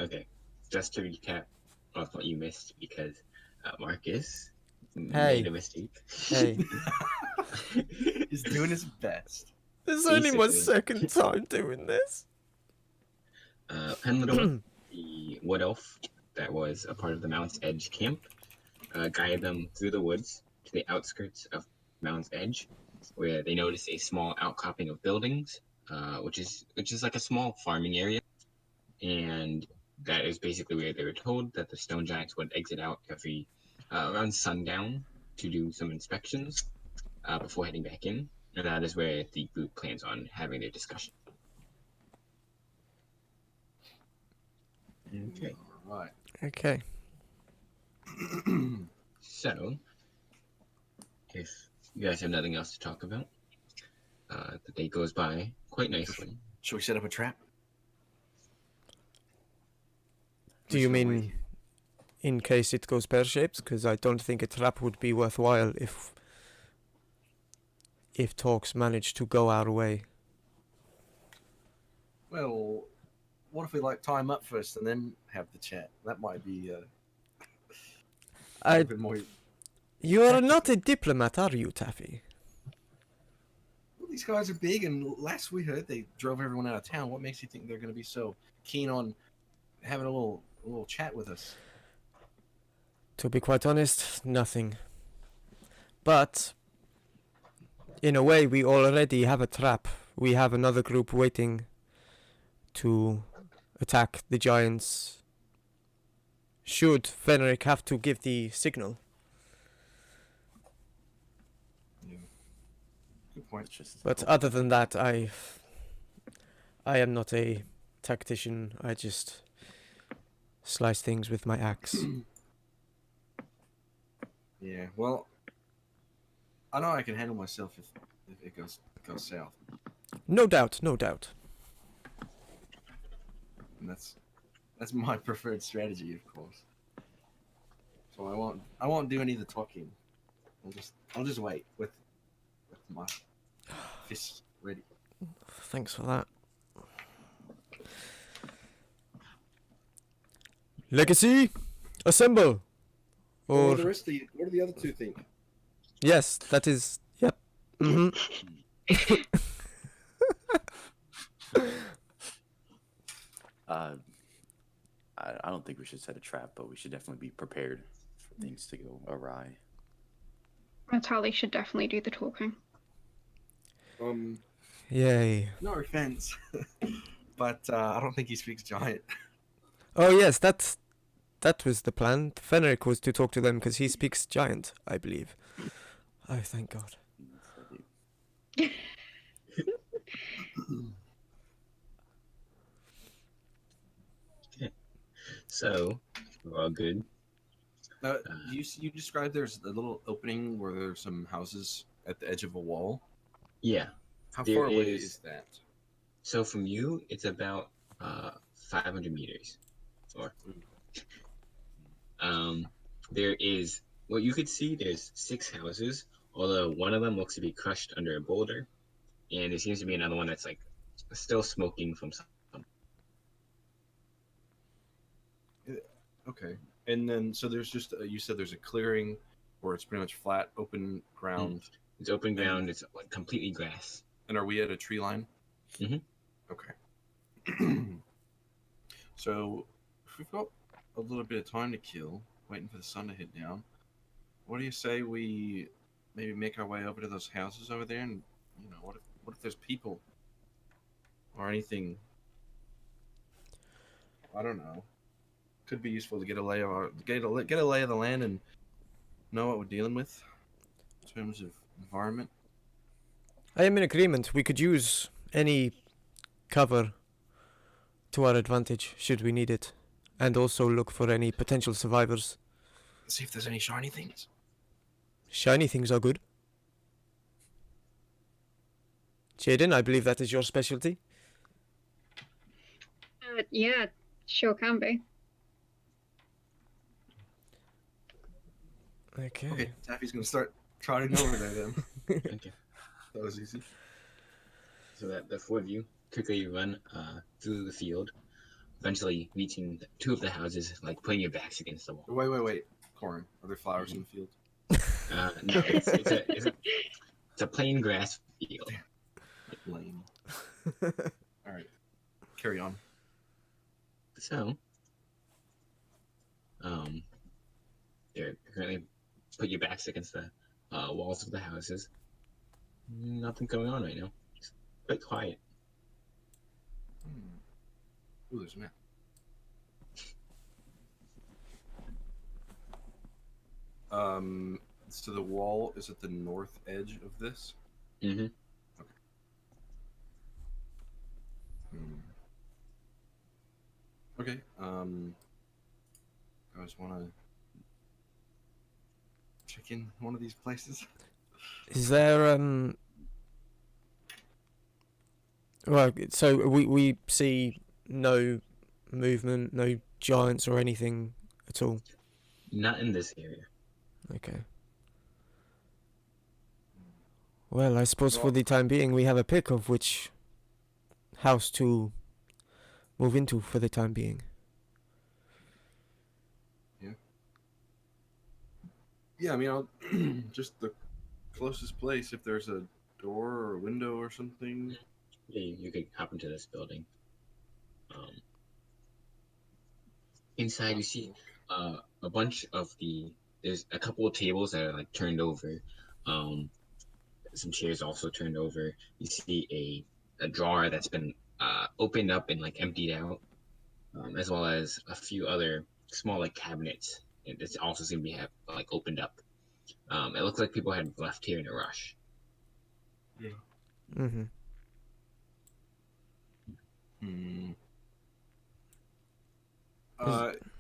Okay, just to recap off what you missed, because Marcus made a Hey, mistake. hey. He's doing his best. This is only my Basically. second time doing this. Penlador, the wood elf that was a part of the Mount's Edge camp, guided them through the woods to the outskirts of Mount's Edge, where they noticed a small outcropping of buildings, which is like a small farming area, and that is basically where they were told that the stone giants would exit out every around sundown to do some inspections before heading back in, and that is where the group plans on having their discussion. Okay. All right. Okay. So, if you guys have nothing else to talk about, the day goes by quite nicely. Should we set up a trap? Do you mean in case it goes pear-shaped? Because I don't think a trap would be worthwhile if talks manage to go our way. Well, what if we tie him up first and then have the chat? That might be a bit more. You are not a diplomat, are you, Taffy? Well, these guys are big, and last we heard they drove everyone out of town. What makes you think they're going to be so keen on having a little chat with us? To be quite honest, nothing. But in a way, we already have a trap. We have another group waiting to attack the giants should Fenric have to give the signal. Yeah. Good point. But other than that, I am not a tactician. I just slice things with my axe. Yeah, well, I know I can handle myself if it goes south. No doubt, no doubt. And that's my preferred strategy, of course. So I won't do any of the talking. I'll just wait with my fists ready. Thanks for that. Legacy, assemble. Or What do the other two think? yes, that is. Yep. Mm-hmm. I don't think we should set a trap, but we should definitely be prepared for things to go awry. Metalli should definitely do the talking. Yay. No offense, but I don't think he speaks giant. Oh yes, that was the plan. Fenric was to talk to them because he speaks giant, I believe. Oh, thank God. Okay. So, we're all good. You described there's a little opening where there's some houses at the edge of a wall. Yeah. How There far away is- is that? So from you, it's about 500 meters. Or, there is what you could see. There's 6 houses, although one of them looks to be crushed under a boulder, and there seems to be another one that's like still smoking from some. Okay, and then so there's just you said there's a clearing where it's pretty much flat, open ground. It's open ground. It's like completely grass. And are we at a tree line? Mhm. Okay. So if we've got a little bit of time to kill, waiting for the sun to hit down, what do you say we maybe make our way over to those houses over there? And what if there's people or anything? I don't know. Could be useful to get a lay of get a lay of the land and know what we're dealing with in terms of environment. I am in agreement. We could use any cover to our advantage should we need it, and also look for any potential survivors. See if there's any shiny things. Shiny things are good. Jayden, I believe that is your specialty. Yeah, sure can be. Okay. Taffy's gonna start trotting over there then. Okay. That was easy. So that the 4 of you quickly run through the field, eventually reaching two of the houses, like putting your backs against the wall. Wait. Korin, are there flowers in the field? No, it's a plain grass field. Lame. All right, carry on. So, you're currently put your backs against the walls of the houses. Nothing going on right now. It's quite quiet. Ooh, there's a map. So the wall is at the north edge of this. Mm-hmm. Okay. I just want to check in one of these places. Is there well, so we see no movement, no giants or anything at all. Not in this area. Okay. Well, I suppose for Well- the time being we have a pick of which house to move into for the time being. Yeah, I mean, I'll just the closest place if there's a door or a window or something. Yeah, you could hop into this building. Inside, you see a bunch of there's a couple of tables that are like turned over. Some chairs also turned over. You see a drawer that's been opened up and like emptied out, as well as a few other small like cabinets. It also seem to be like opened up. It looks like people had left here in a rush. Mm-hmm.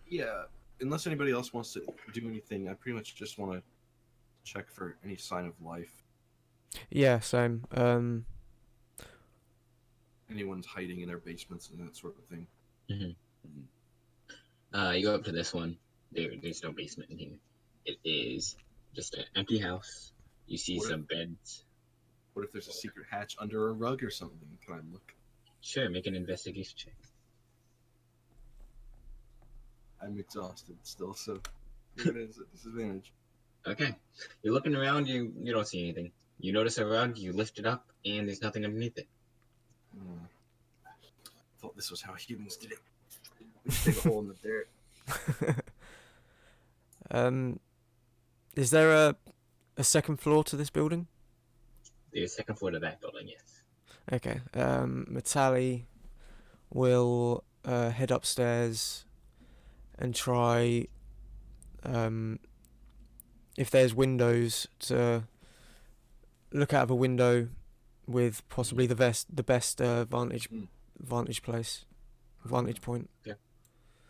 Yeah. Unless anybody else wants to do anything, I pretty much just want to check for any sign of life. Yeah, same. Anyone's hiding in their basements and that sort of thing. You go up to this one. There's no basement in here. It is just an empty house. You see What if- some beds. What if there's a secret hatch under a rug or something? Can I look? Sure, make an investigation check. I'm exhausted still, so it is a disadvantage. Okay. You're looking around, you don't see anything. You notice a rug, you lift it up, and there's nothing underneath it. Thought this was how humans did it. We just dig a hole in the dirt. Is there a second floor to this building? There's second floor to that building, yes. Okay. Metalli will head upstairs and try if there's windows to look out of a window with possibly the best vantage point.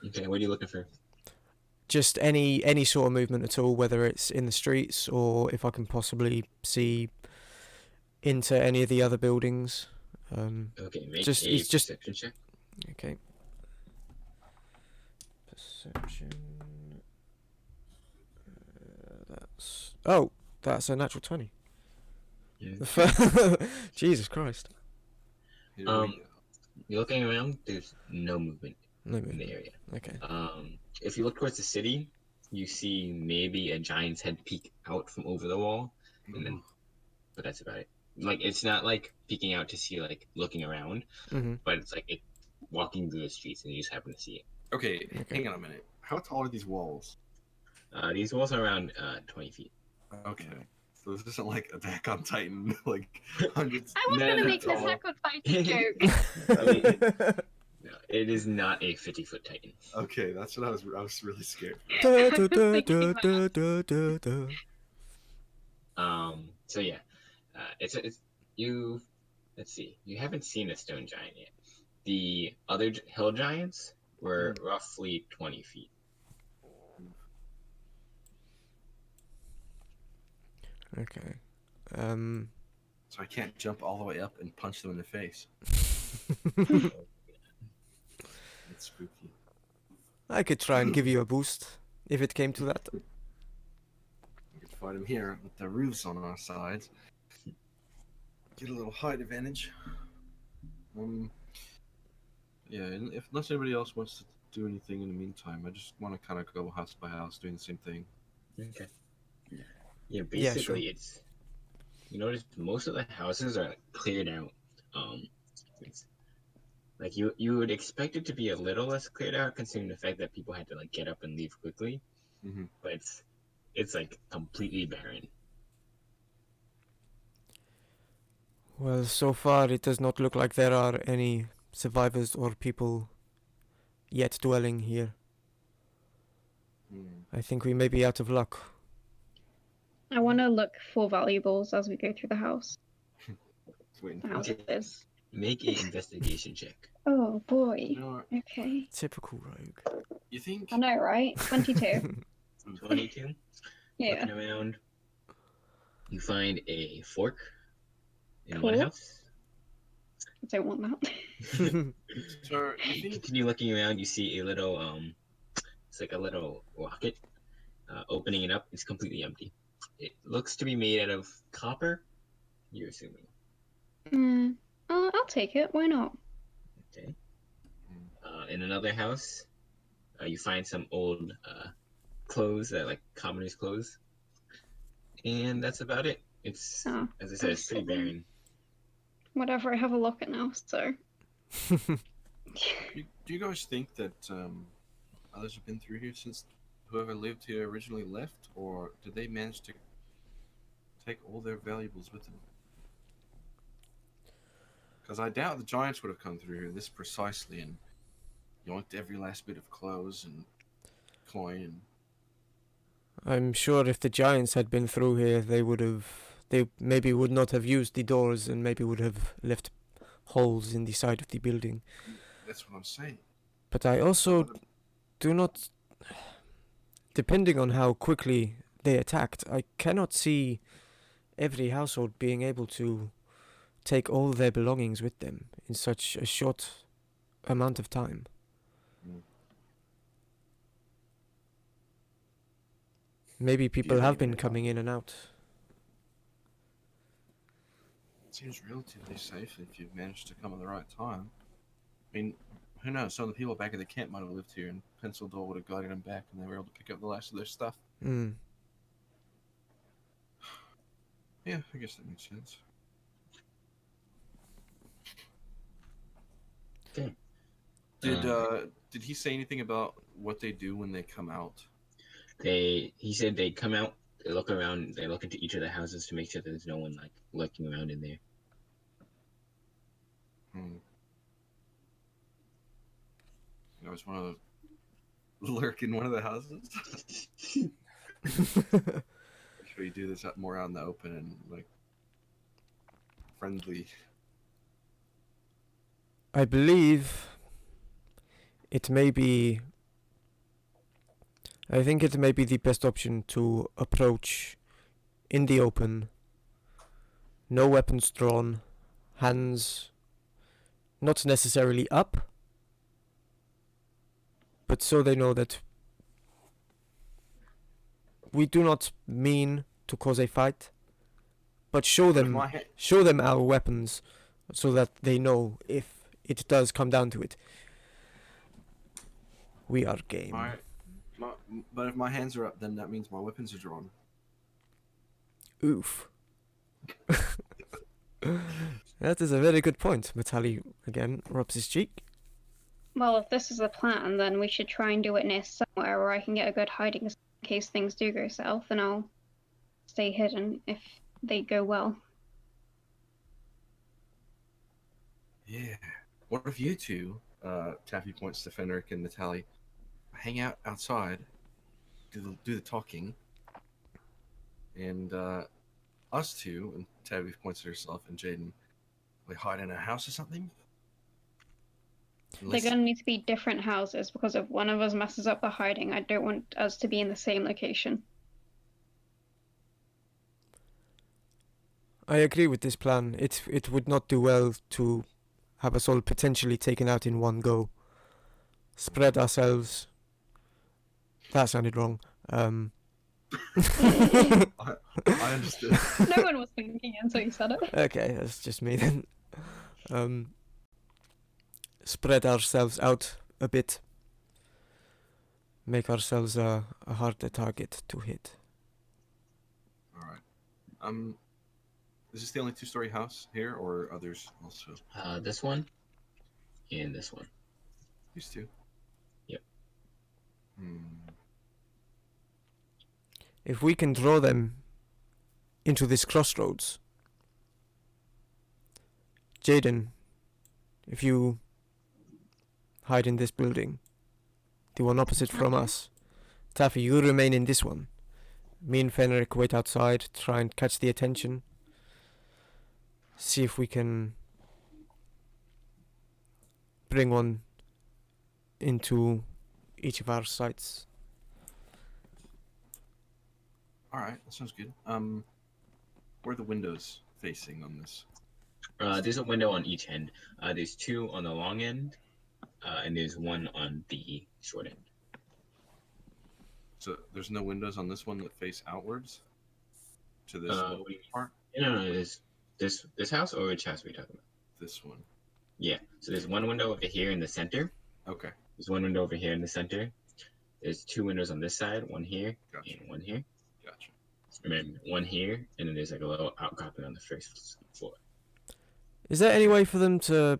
Okay, what are you looking for? Just any sort of movement at all, whether it's in the streets or if I can possibly see into any of the other buildings. Okay, make Just- a it's just- perception check. Okay. Perception. That's a natural 20. Yeah. Jesus Christ. Here we Um, go. You're looking around, there's no movement No in movement. the area. Okay. If you look towards the city, you see maybe a giant's head peek out from over the wall, and then, but that's about it. Like, it's not like peeking out to see, like, looking around, Mm-hmm. but it's like it walking through the streets and you just happen to see it. Okay, hang on a minute. How tall are these walls? These walls are around 20 feet. Okay. So this isn't like Attack on Titan, like hundreds. I was No, gonna no, make the tall. sacrifice joke. No, it is not a 50-foot titan. Okay, that's what I was really scared. So yeah, it's you. Let's see. You haven't seen a stone giant yet. The other hill giants were roughly 20 feet. Okay. So I can't jump all the way up and punch them in the face. It's spooky. I could try and give you a boost if it came to that. We could fight them here with the roofs on our sides. Get a little height advantage. Yeah, and if unless anybody else wants to do anything in the meantime, I just want to kind of go house by house doing the same thing. Okay. Yeah. Yeah, Yeah, sure. basically it's you notice most of the houses are like cleared out. It's like you would expect it to be a little less cleared out considering the fact that people had to like get up and leave quickly, Mm-hmm. but it's like completely barren. Well, so far it does not look like there are any survivors or people yet dwelling here. Mm. I think we may be out of luck. I want to look for valuables as we go through the house. Just waiting The for house it. is. Make a investigation check. Oh boy. You know, Okay. Typical rogue. you think? I know, right? 22. 22. Yeah. Looking around, you find a fork in one Cool. house. I don't want that. Sir, you think? Continue looking around. You see a little it's like a little rocket. Opening it up, it's completely empty. It looks to be made out of copper. You're assuming. I'll take it. Why not? Okay. In another house, you find some old clothes that like commoners' clothes, and that's about it. It's Oh, as I said, it's pretty barren. Whatever. I have a look at now. So. Do you guys think that others have been through here since whoever lived here originally left, or did they manage to take all their valuables with them? Because I doubt the giants would have come through here this precisely and yoinked every last bit of clothes and coin. And I'm sure if the giants had been through here, they maybe would not have used the doors and maybe would have left holes in the side of the building. that's what I'm saying. But I also do not, depending on how quickly they attacked, I cannot see every household being able to take all their belongings with them in such a short amount of time. Mm. Maybe people Yeah, have been yeah. coming in and out. It seems relatively safe if you've managed to come at the right time. I mean, who knows? Some of the people back at the camp might have lived here, and Pencil Door would have guided them back, and they were able to pick up the last of their stuff. Mm. Yeah, I guess that makes sense. Okay. Did he say anything about what they do when they come out? He said they come out, they look around, they look into each of the houses to make sure that there's no one like lurking around in there. I just want to lurk in one of the houses. Should we do this more out in the open and like friendly? I believe it may be. I think it may be the best option to approach in the open, no weapons drawn, hands not necessarily up, but so they know that we do not mean to cause a fight, but show them our weapons so that they know if it does come down to it. We are game. But if my hands are up, then that means my weapons are drawn. Oof. That is a very good point. Metalli again rubs his cheek. Well, if this is the plan, then we should try and do it near somewhere where I can get a good hiding in case things do go south, and I'll stay hidden if they go well. Yeah. What if you two, Taffy points to Fenric and Metalli, hang out outside, do the talking, and us two, and Taffy points to herself and Jayden, we hide in a house or something? They're going to need to be different houses because if one of us messes up the hiding, I don't want us to be in the same location. I agree with this plan. It would not do well to have us all potentially taken out in one go. Spread ourselves. That sounded wrong. I understood. No one was thinking until you said it. Okay, that's just me then. spread ourselves out a bit. Make ourselves a harder target to hit. All right. Is this the only two-story house here, or others also? This one and this one. These two. Yep. If we can draw them into this crossroads, Jayden, if you hide in this building, the one opposite from us, Taffy, you remain in this one. Me and Fenric wait outside, try and catch the attention. See if we can bring one into each of our sites. All right, that sounds good. Where are the windows facing on this? There's a window on each end. There's two on the long end, and there's one on the short end. So there's no windows on this one that face outwards to this What do you mean? part. No, this house, or which house are we talking about? This one. Yeah. So there's one window over here in the center. Okay. There's one window over here in the center. There's two windows on this side, one here Gotcha. and one here. Gotcha. And then one here, and then there's like a little outcropping on the first floor. Is there any way for them to,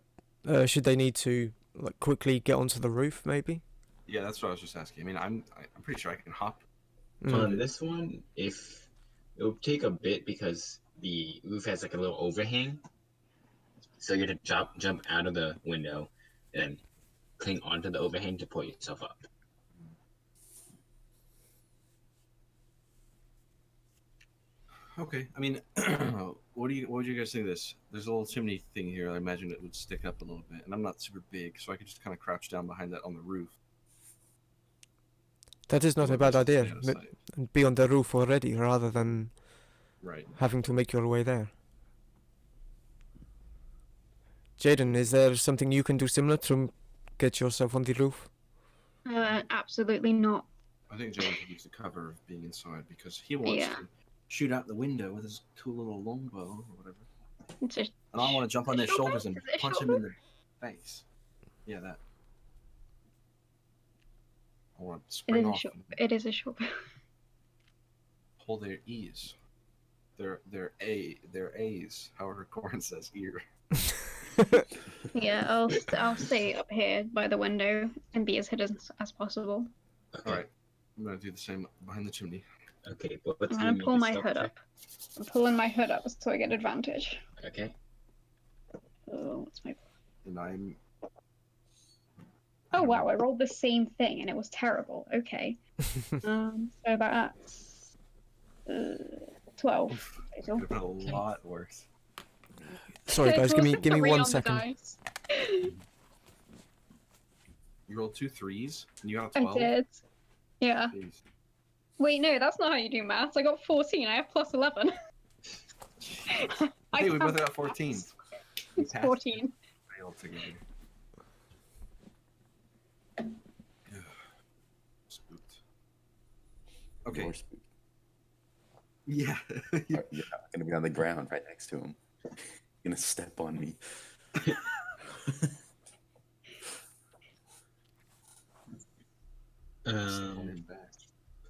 should they need to, like, quickly get onto the roof, maybe? Yeah, that's what I was just asking. I mean, I'm pretty sure I can hop. On this one, if it'll take a bit because the roof has like a little overhang, so you have to jump out of the window and cling onto the overhang to pull yourself up. Okay. I mean, what would you guys think of this? There's a little chimney thing here. I imagine it would stick up a little bit, and I'm not super big, so I could just kind of crouch down behind that on the roof. That is not a bad idea. And be on the roof already, rather than Right. having to make your way there. Jayden, is there something you can do similar to get yourself on the roof? Absolutely not. I think Jayden could use the cover of being inside because he wants Yeah. to shoot out the window with his cool little longbow or whatever. It's a, And I want to jump on Is it their shoulders shoulder? and Is it punch him shoulder? in the face. Yeah, that. I want to it spring is a off short. and It is a short. pull their E's. Their A's, however Korin says ear. Yeah, I'll stay up here by the window and be as hidden as possible. Okay. All right, I'm gonna do the same behind the chimney. Okay, but what's I'm the gonna pull my stealth hood check? up. I'm pulling my hood up so I get advantage. Okay. Oh, what's my? And I'm. Oh wow, I rolled the same thing and it was terrible. Okay. So that's 12. total. Could have been a lot worse. Sorry guys, give me Three on 1 the second. dice. You rolled 2 3s and you got a I 12. did. Yeah. Jeez. Wait, no, that's not how you do maths. I got 14. I have plus 11. Hey, we both passed. got 14. We It's passed. 14. Failed together. Spooked. Okay. More spooky. Yeah. You're not gonna be on the ground right next to him. You're gonna step on me. Standing back.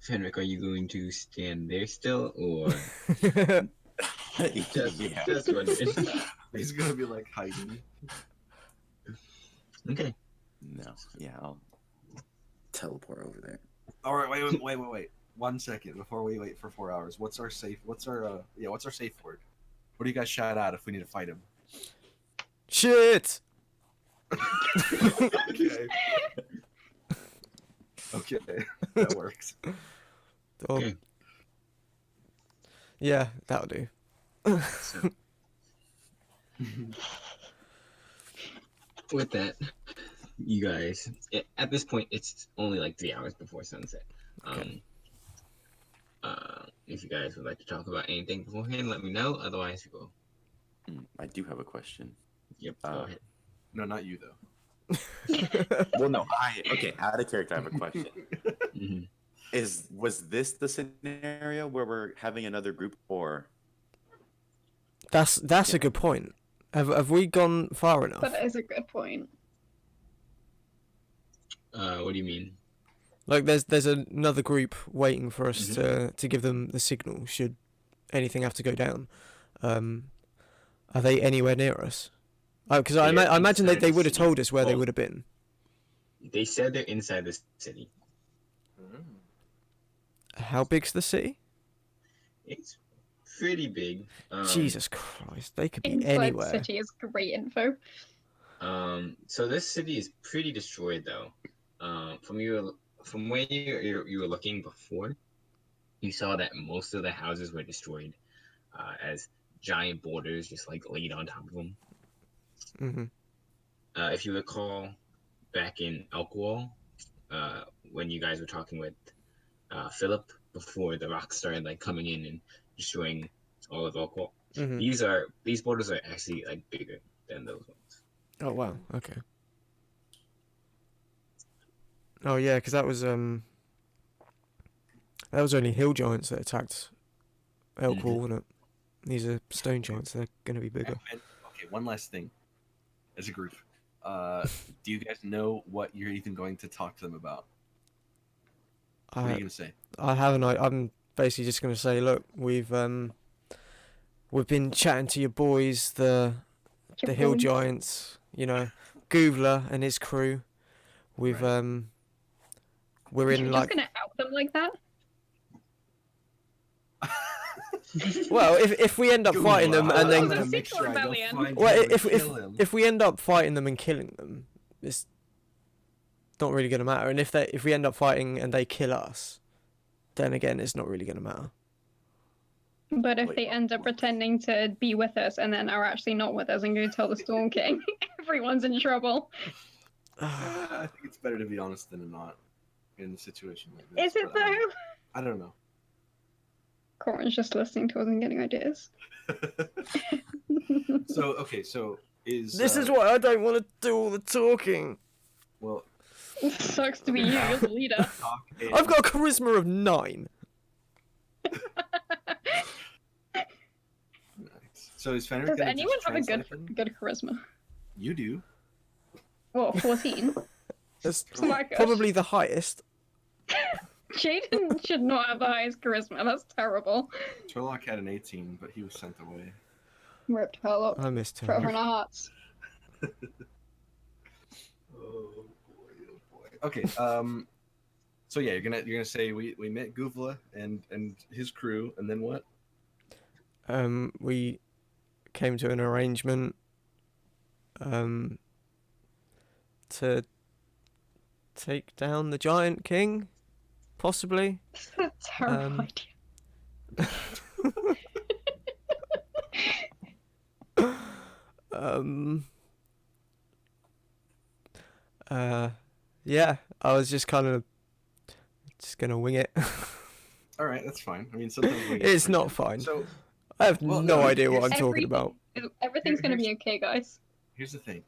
Fenric, are you going to stand there still, or just run in? He's gonna be like hiding. Okay. No, yeah, I'll teleport over there. All right, wait. 1 second before we wait for 4 hours. What's our safe word? What do you guys shout out if we need to fight him? Shit! Okay. Okay, that works. Oh, Okay. yeah, that'll do. So, with that, you guys, at this point, it's only like 3 hours before sunset. Okay. If you guys would like to talk about anything beforehand, let me know. Otherwise, we'll. I do have a question. Yep. Go ahead. No, not you though. Well, no, out of character, I have a question. Mhm. Was this the scenario where we're having another group, or That's a good point. Have we gone far enough? That is a good point. What do you mean? Like, there's another group waiting for us Mhm. to give them the signal should anything have to go down. Are they anywhere near us? Because I They're imagine inside they the would have city. told us where they Well, would have been. they said they're inside the city. How big's the city? It's pretty big. Jesus Christ, they could be Inside the anywhere. city is great info. So this city is pretty destroyed though. From where you were looking before, you saw that most of the houses were destroyed, as giant boulders just like laid on top of them. Hmm. If you recall, back in Elkwall, when you guys were talking with Philip before the rocks started like coming in and destroying all of Elkwall, Hmm. these boulders are actually like bigger than those ones. Oh wow. Okay. Oh yeah, because that was only hill giants that attacked Elkwall, wasn't it? These are stone giants. They're gonna be bigger. Okay, one last thing. As a group, do you guys know what you're even going to talk to them about? What are you I gonna say? I haven't. I'm basically just gonna say, look, we've been chatting to your boys, the hill Boys. giants. You know, Goovler and his crew. We've Right. we're You're in just like. gonna out them like that? Well, if we end up fighting them and Oh, then the secret rebellion. well, if we end up fighting them and killing them, it's not really gonna matter. And if we end up fighting and they kill us, then again, it's not really gonna matter. But if Wait, they end up pretending to be with us and then are actually not with us and go tell the Storm King, everyone's in trouble. I think it's better to be honest than not in a situation like this. Is it but, though? I don't know. Corin's just listening to us and getting ideas. So okay, so is This is why I don't want to do all the talking. well. Sucks to be you, you're the leader. Talk and- I've got a charisma of 9. Nice. So is Fenric Does gonna anyone just have a translate them? good charisma? You do. What, 14? That's Oh my gosh. probably the highest. Jayden should not have the highest charisma, that's terrible. Turlock had an 18, but he was sent away. Ripped her up. I missed him. Forever in our hearts. Oh boy. Okay. So yeah, you're gonna say we met Guvla and his crew, and then what? We came to an arrangement to take down the Giant King, possibly. That's a terrible idea. Yeah, I was just kind of just gonna wing it. All right, that's fine. I mean, sometimes we get It's not frustrated. fine. So I have Well, no no, idea what I'm here's- talking about. Everything's gonna be okay, guys. here's the thing.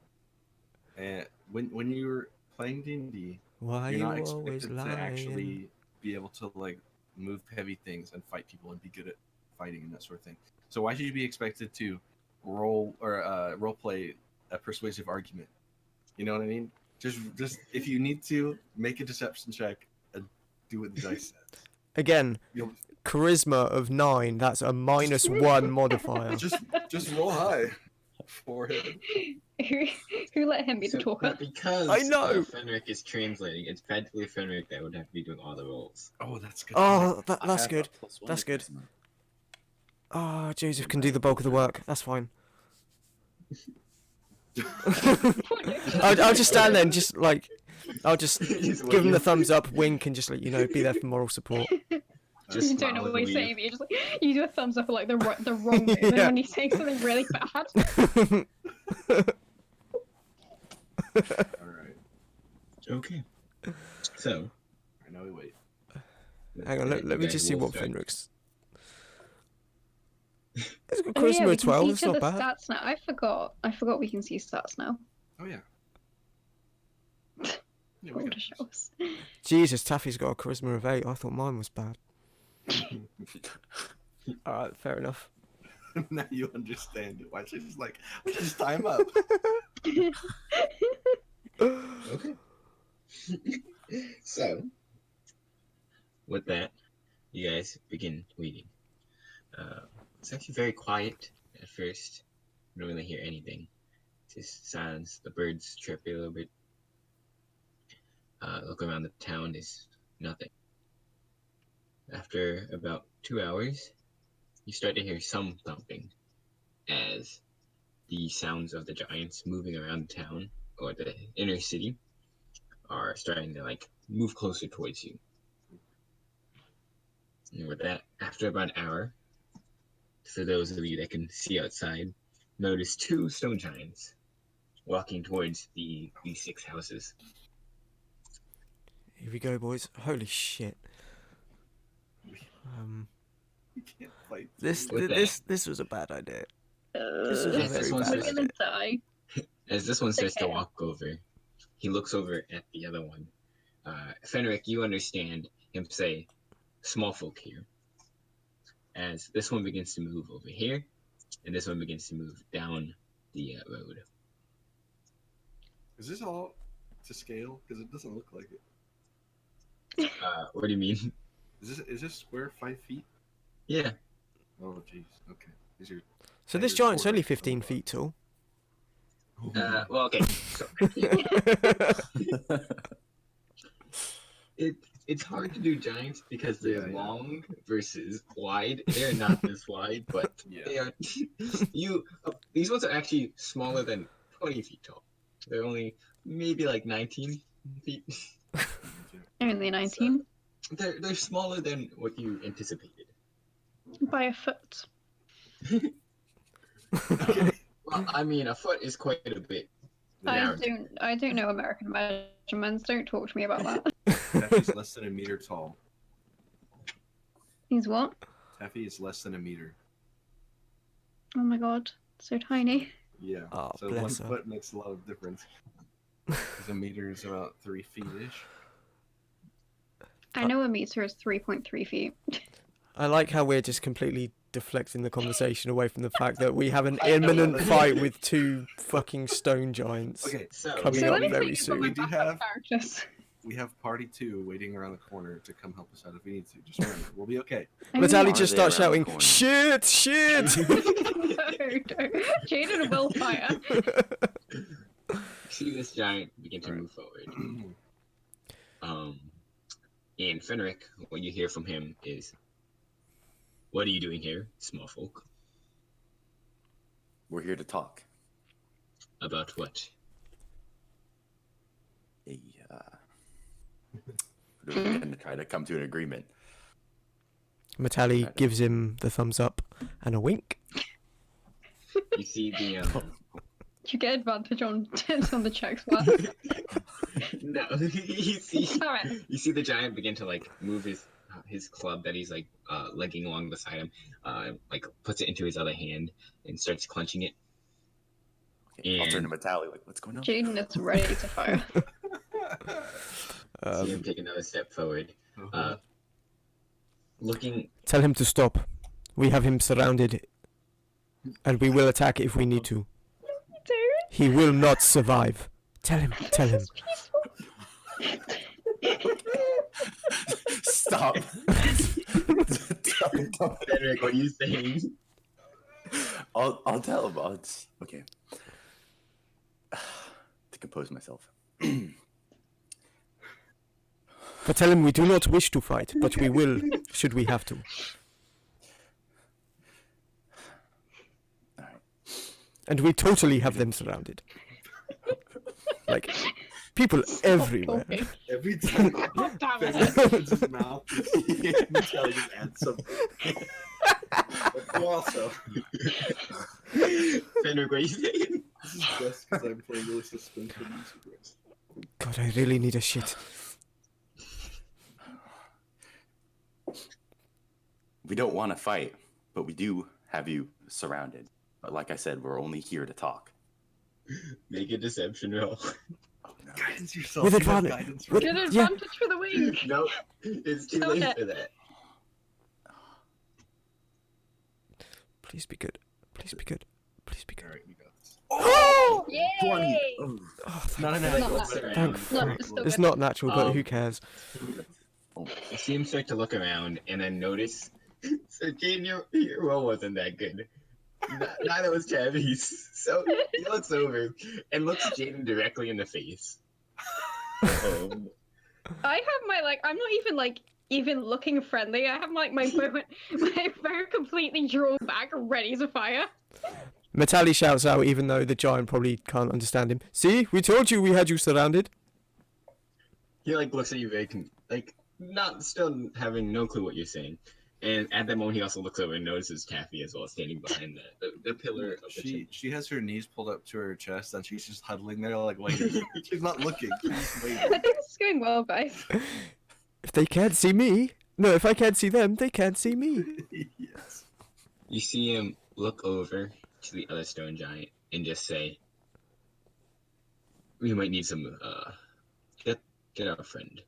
When you're playing D&D, Why you're you not always expected to lying? actually be able to like move heavy things and fight people and be good at fighting and that sort of thing. So why should you be expected to role play a persuasive argument? You know what I mean? Just if you need to make a deception check and do what the dice says. Again, You'll charisma of 9. That's a -1 modifier. just roll high for it. Who let him be the talker? But because I know. Fenric is translating, it's practically Fenric that would have to be doing all the rolls. Oh, that's good. Oh, that's I have good. a +1 That's good. charisma. Oh, Joseph can do the bulk of the work. That's fine. I'll just stand there and just like, I'll just give him the thumbs up, wink, and just like, be there for moral support. Just You don't smile and always leave. say, but you just like you do a thumbs up for like the wrong move, and Yeah. when you say something really bad. All right. Okay. So, I know we wait. Hang on, let me guys just see will what start. Fenric's. It's got Oh, yeah, charisma we of can 12. see That's each not other's bad. stats now. I forgot we can see stats now. Oh yeah. Yeah, Cool we to show got us. Jesus, Taffy's got a charisma of 8. I thought mine was bad. this. Alright, fair enough. Now you understand it. Why should just like just time up? Okay. So, with that, you guys begin waiting. It's actually very quiet at first. You don't really hear anything. Just silence. The birds chirp a little bit. Look around the town. There's nothing. After about 2 hours, you start to hear some thumping as the sounds of the giants moving around town or the inner city are starting to like move closer towards you. And with that, after about an hour, for those of you that can see outside, notice 2 stone giants walking towards the 6 houses. Here we go, boys. Holy shit. You can't fight. This With this was a bad idea. This was a Yes, this very one's bad We're just- idea. gonna die. As this one starts to Okay. walk over, he looks over at the other one. Fenric, you understand him say, small folk here. As this one begins to move over here, and this one begins to move down the road. Is this all to scale? Because it doesn't look like it. What do you mean? Is this square 5 feet? Yeah. Oh jeez. Okay. These are. So this giant's only 15 feet tall. Well, okay. So it's hard to do giants because they're Yeah. long versus wide. They're not this wide, but Yeah. they are. These ones are actually smaller than 20 feet tall. They're only maybe like 19 feet. Only 19 They're smaller than what you anticipated. by a foot. Well, I mean, a foot is quite a bit. I narrative. don't know American measurements. Don't talk to me about that. Taffy is less than a meter tall. He's what? Taffy is less than a meter. Oh my god, so tiny. Yeah. Oh, so bless 1 her. foot makes a lot of difference. Because a meter is about 3 feet ish. I know a meter is 3.3 feet. I like how we're just completely deflecting the conversation away from the fact that we have an I know. imminent fight with 2 fucking stone giants. Okay. So, Coming So up let me very think of soon. my We do backup have- characters. We have party 2 waiting around the corner to come help us out if we need to. Just remember, we'll be okay. Metalli Are just they starts around the shouting, corner? shit, shit! No, don't. Jayden will fire. see this giant begin to move forward. And Fenric, what you hear from him is, "What are you doing here, small folk? We're here to talk. About what?" We're going to try to come to an agreement. Metalli gives him the thumbs up and a wink. You see the You get advantage on the checks. What? no, you see Alright. you see the giant begin to like move his club that he's like legging along beside him, like puts it into his other hand and starts clenching it. Okay, I'll turn And- to Metalli, like, what's going on? Jayden is ready to fire. See him take another step forward, looking. Tell him to stop. We have him surrounded, and we will attack if we need to. Dude, He will not survive. Tell him, tell him. this is peaceful. Stop. Fenric, what are you saying? I'll tell him. Okay. To compose myself. But tell him we do not wish to fight, but we will, should we have to. Alright. And we totally have them surrounded. Like, people everywhere. Talking. Every time God damn Fenric it. opens his mouth, Metalli just adds something. But you also, Fenric, what are you saying? this is just because I'm playing really suspenseful music right God, I really need a shit. We don't want to fight, but we do have you surrounded. But like I said, we're only here to talk. Make a deception roll. Oh, no. Guidance yourself. With you have advantage. guidance With- Get right? Yeah. advantage for the wing. No, it's too Tell late it. for that. Please be good. Please be good. Please be good. Alright, we got this. Oh! 20. Yay! Oh, Not an Like, actual. looks But around. No, it's still It's good. not natural, but who Um, cares? oh, You see him start to look around and then notice. So, Jayden, your roll wasn't that good. Neither was Taffy's. So he looks over and looks Jayden directly in the face. I have my I'm not even looking friendly. I have my bow completely drawn back, ready to fire. Metalli shouts out, even though the giant probably can't understand him. See, we told you we had you surrounded. He looks at you very not still having no clue what you're saying. And at that moment, he also looks over and notices Taffy as well, standing behind the pillar of the She has her knees pulled up to her chest and she's just huddling there waiting. She's not looking. She's waiting. I think this is going well, guys. If they can't see me, no, if I can't see them, they can't see me. Yes. You see him look over to the other stone giant and just say, "We might need some. Get our friend.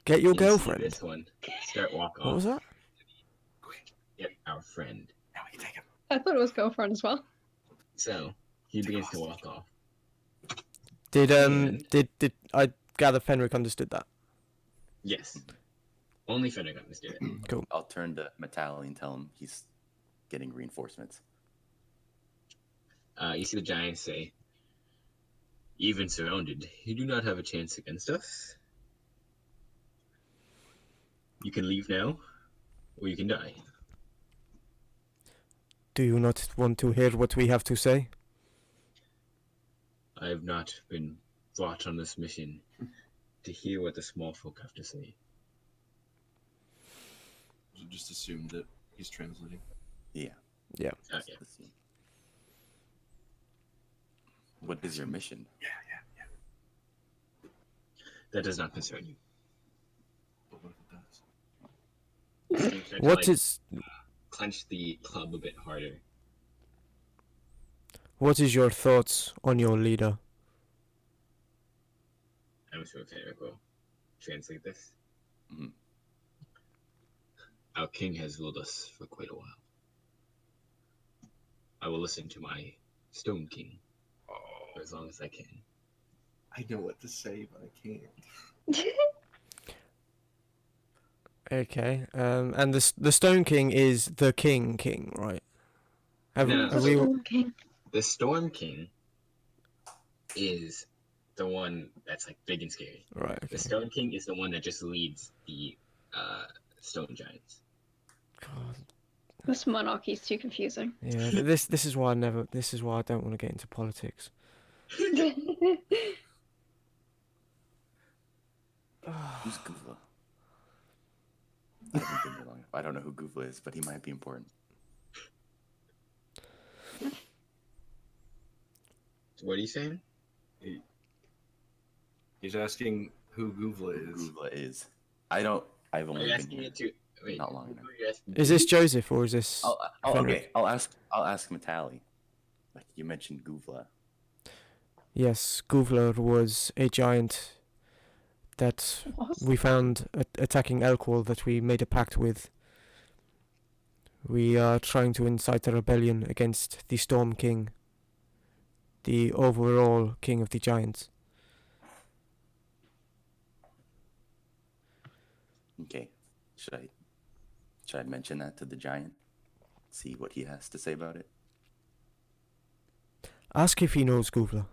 Get your You see girlfriend. This one. Start walk What was off. that? Get our friend." Now we can take him. I thought it was girlfriend as well. So he begins to walk off. Did And- did I gather Fenric understood that? Yes. Only Fenric understood it. I'll turn to Metalli and tell him he's getting reinforcements. You see the giant say, "Even surrounded, you do not have a chance against us. You can leave now, or you can die." Do you not want to hear what we have to say? I have not been brought on this mission to hear what the small folk have to say. So just assume that he's translating. Yeah. Yeah. Yeah. What is your mission? Yeah. That does not concern you. But what if it does? You start to, What is clench the club a bit harder. your thoughts on your leader? I'm sure Fenric will translate this. Mhm. Our king has ruled us for quite a while. I will listen to my Stone King for as long as I can. I know what to say, but I can't. Okay. And the Stone King is the king, right? No. Have we? Okay. The Storm King is the one that's big and scary. Right. The Okay. Stone King is the one that just leads the stone giants. God. This monarchy is too confusing. Yeah. This is why I never. This is why I don't want to get into politics. Who's Goofla? I haven't been here long enough. I don't know who Goofla is, but he might be important. What are you saying? He's asking who Goofla Who is. Goofla is. I've Are only you been asking here. it to? Wait, Not long enough. who are you asking? Is this Joseph or is this? Okay. I'll ask Metalli. Like you mentioned Goofla. Yes, Guvler was a giant that we found attacking Elkwall that we made a pact with. We are trying to incite a rebellion against the Storm King, the overall king of the giants. Okay. Should I mention that to the giant? See what he has to say about it? Ask if he knows Guvler.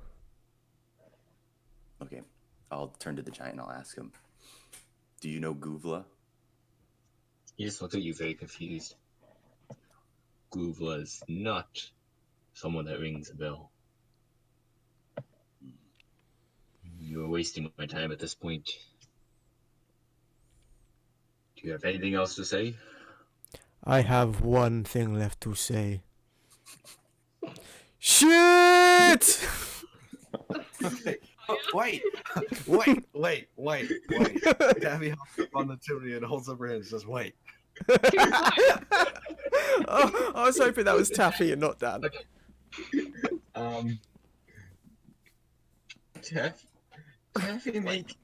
Okay. I'll turn to the giant and I'll ask him. Do you know Goofla? He just looked at you very confused. Groove was not someone that rings a bell. You're wasting my time at this point. Do you have anything else to say? I have one thing left to say. Shit! Okay. Oh, wait. Taffy hops up on the chimney and holds up her hand and says, wait. Oh, I was hoping that was Taffy and not Dan. Taffy, make.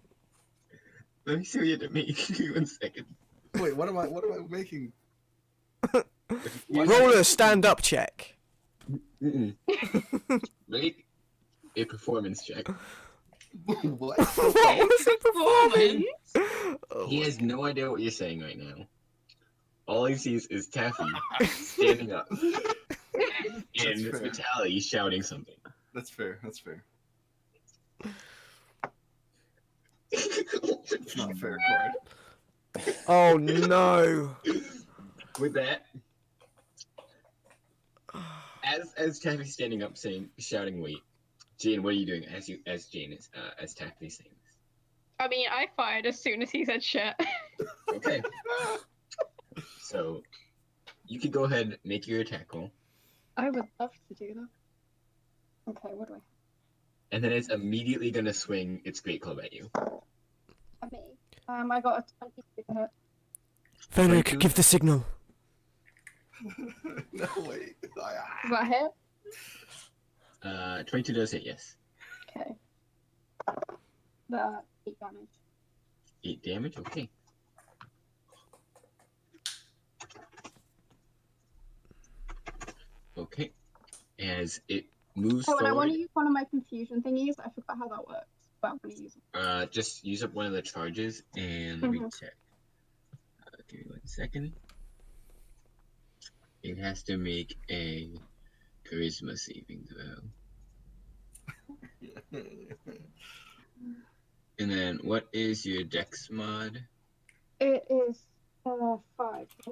Let me see what you have to make. 1 second. Wait, what am I making? Roll a stand-up check. Mm-mm. a performance check. What? What was it performing? Oh He my has God. no idea what you're saying right now. All he sees is Taffy standing up and fair. Metalli shouting something. That's fair. That's fair. It's not fair, Korin. Oh no. With that, as Taffy's standing up shouting wait, Jane, what are you doing as Jane is as Taffy's saying this? I mean, I fired as soon as he said shit. Okay. So you could go ahead and make your attack roll, I would love to do that. Okay, what do I and then it's immediately gonna swing its great club at you. have? Me. I got a 20 to hit. Fenric, 22. give the signal. No, wait. Does that hit? 22 does hit, yes. Okay. That 8 damage. 8 damage, okay. Okay. As it moves Oh, and I want forward, to use one of my confusion thingies. I forgot how that works. But I'm going to use it. just use up one of the charges and let me Mhm. check. Give me 1 second. It has to make a charisma saving throw. And then what is your dex mod? It is 5.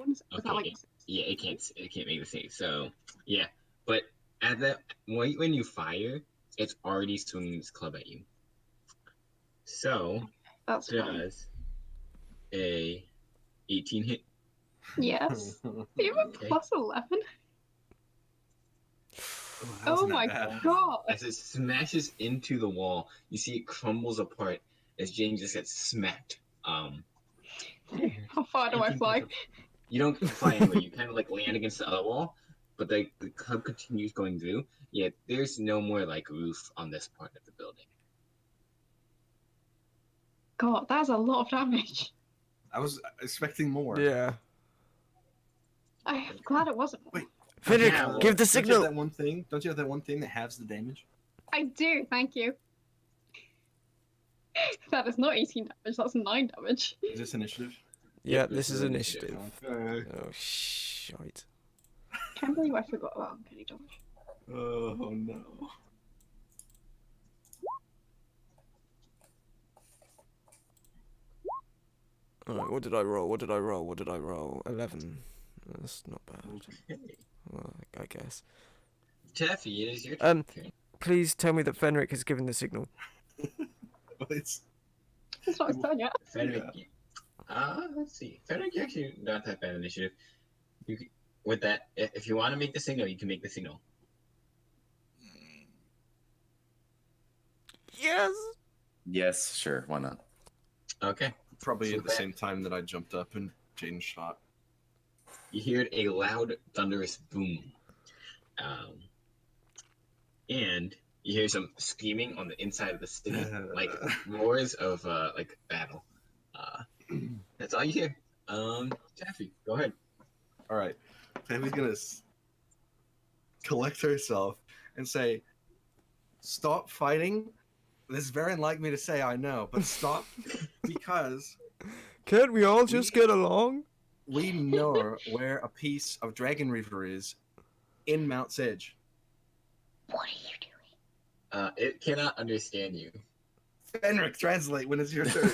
Is that Okay, like yeah, it can't make the save. So yeah, but at that when you fire, it's already swinging its club at you. So that's fine. does a 18 hit? Yes. You have a Okay. plus 11. That wasn't Oh my that bad. god. As it smashes into the wall, you see it crumbles apart as Jane just gets smacked. How far do I 18 fly? points of- You don't fly anywhere. You kind of like land against the other wall, but the club continues going through. Yeah, there's no more like roof on this part of the building. God, that's a lot of damage. I was expecting more. Yeah. I'm glad it wasn't. Wait. Fenric, Yeah, give the Don't you signal. have that one thing? Don't you have that one thing that halves the damage? I do, thank you. That is not 18 damage, that's 9 damage. Is this initiative? Yeah, Yep, this is initiative. Okay. Oh, shite. Can't believe I forgot about uncanny dodge. Oh no. Alright, what did I roll? What did I roll? What did I roll? 11. That's not bad. Okay. Well, I guess. Taffy, it is your turn. Please tell me that Fenric has given the signal. Well, it's It's not his turn yet. Fenric, let's see. Fenric, you're actually not that bad initiative. With that, if you want to make the signal, you can make the signal. Yes! Yes, sure. Why not? Okay. probably So at the that- same time that I jumped up and Jayden shot. You hear a loud, thunderous boom. And you hear some screaming on the inside of the city, like roars of like battle. That's all you hear. Taffy, go ahead. All right, Taffy's gonna collect herself and say, "Stop fighting." This is very unlike me to say, I know, but stop because Can't we all just get along? we know where a piece of Dragonriever is in Mount's Edge. What are you doing? It cannot understand you. Fenric, translate when it's your turn.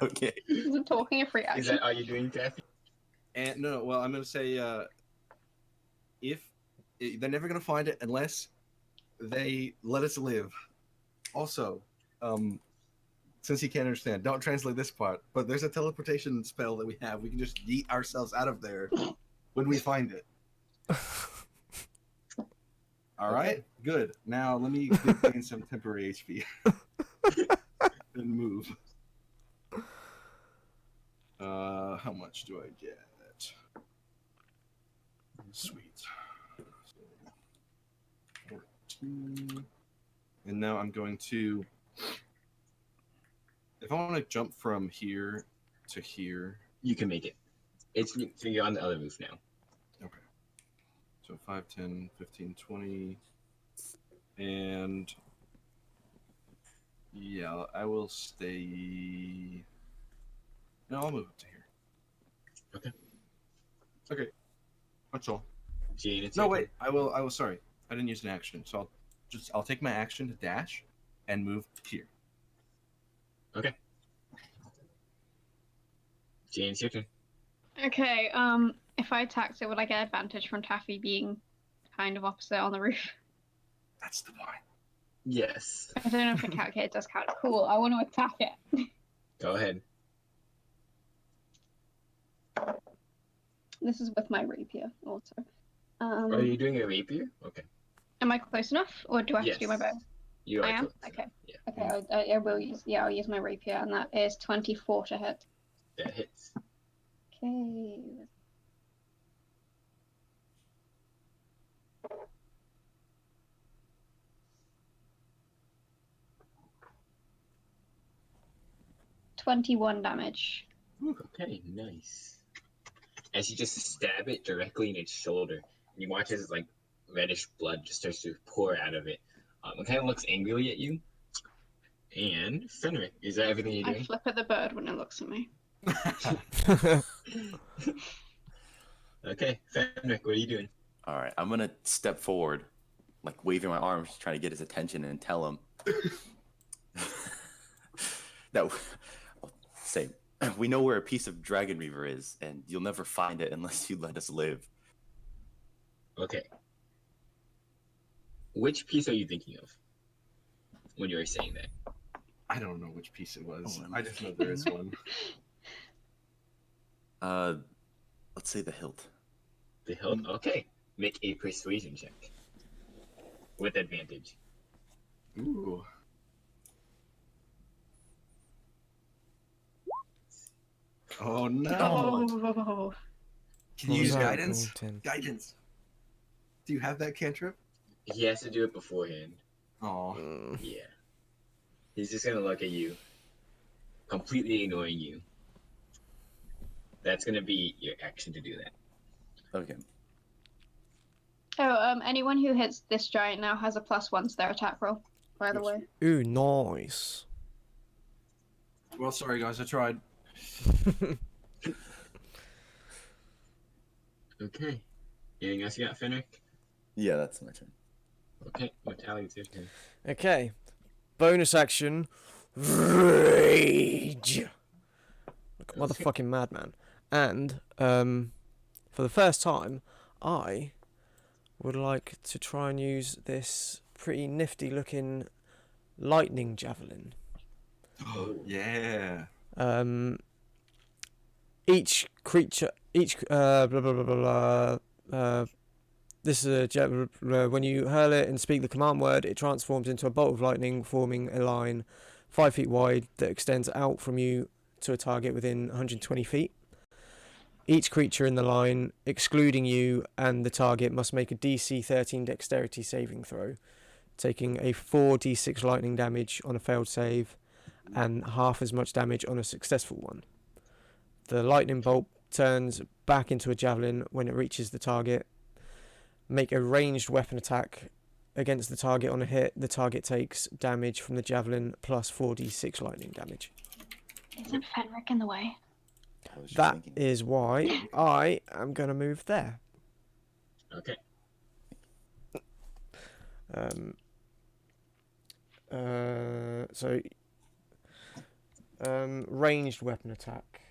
Okay. Isn't talking a free Is action? that all you're doing, Taffy? And no, well, I'm gonna say they're never gonna find it unless they let us live. Also, since he can't understand, don't translate this part. But there's a teleportation spell that we have. We can just yeet ourselves out of there when we find it. All right, good. Now let me gain some temporary HP and move. How much do I get? Sweet. 14. And now I'm going to. If I want to jump from here to here. You can make it. So you're on the other roof now. Okay. So 5, 10, 15, 20. And Yeah, I will stay. No, I'll move up to here. Okay. Okay. That's all. Jayden, it's No, your wait. I will. Sorry, I didn't use an action, so I'll take my action to dash, and move here. turn. Okay. Jayden, it's your turn. Okay, if I attacked it, would I get advantage from Taffy being kind of opposite on the roof? That's the point. Yes. I don't know if the calculator does count. Cool, I want to attack it. Go ahead. This is with my rapier also. Are you doing a rapier? Okay. Am I close enough, or do I have to do my bow? You are I am? close. Okay. Yeah. Okay, I will use. Yeah, I'll use my rapier, and that is 24 to hit. That hits. Okay. $21 damage. Ooh, okay, nice. As you just stab it directly in its shoulder, and you watch as like reddish blood just starts to pour out of it. It kind of looks angrily at you. And Fenric, is that everything you're I doing? flip at the bird when it looks at me. Okay, Fenric, what are you doing? All right, I'm gonna step forward, like waving my arms, trying to get his attention and tell him that I'll say we know where a piece of Dragonriever is, and you'll never find it unless you let us live. Okay. Which piece are you thinking of when you were saying that? I don't know which piece it was. Oh, I just know there is one. Let's say the hilt. The hilt? Okay. Make a persuasion check. With advantage. Ooh. Oh no! Oh. Can you What was use that? guidance? Oh, 10. Guidance. Do you have that cantrip? He has to do it beforehand. Oh. Yeah. He's just gonna look at you, completely ignoring you. That's gonna be your action to do that. Okay. Oh, anyone who hits this giant now has a +1 to their attack roll, by the way. Ooh, nice. Well, sorry guys, I tried. Okay. Anything else you got, Fenric? Yeah, that's my turn. Okay, Metalli, it's your turn. Okay. Bonus action. Rage. Like a motherfucking madman. And, for the first time, I would like to try and use this pretty nifty looking lightning javelin. Yeah. Each creature, blah blah blah blah blah. This is a when you hurl it and speak the command word, it transforms into a bolt of lightning, forming a line 5 feet wide that extends out from you to a target within 120 feet. Each creature in the line, excluding you and the target, must make a DC 13 dexterity saving throw, taking a 4d6 lightning damage on a failed save and half as much damage on a successful one. The lightning bolt turns back into a javelin when it reaches the target. Make a ranged weapon attack against the target on a hit. The target takes damage from the javelin plus 4d6 lightning damage. Isn't Fenric in the way? I was just That thinking. is why I am going to move there. Okay. Ranged weapon attack.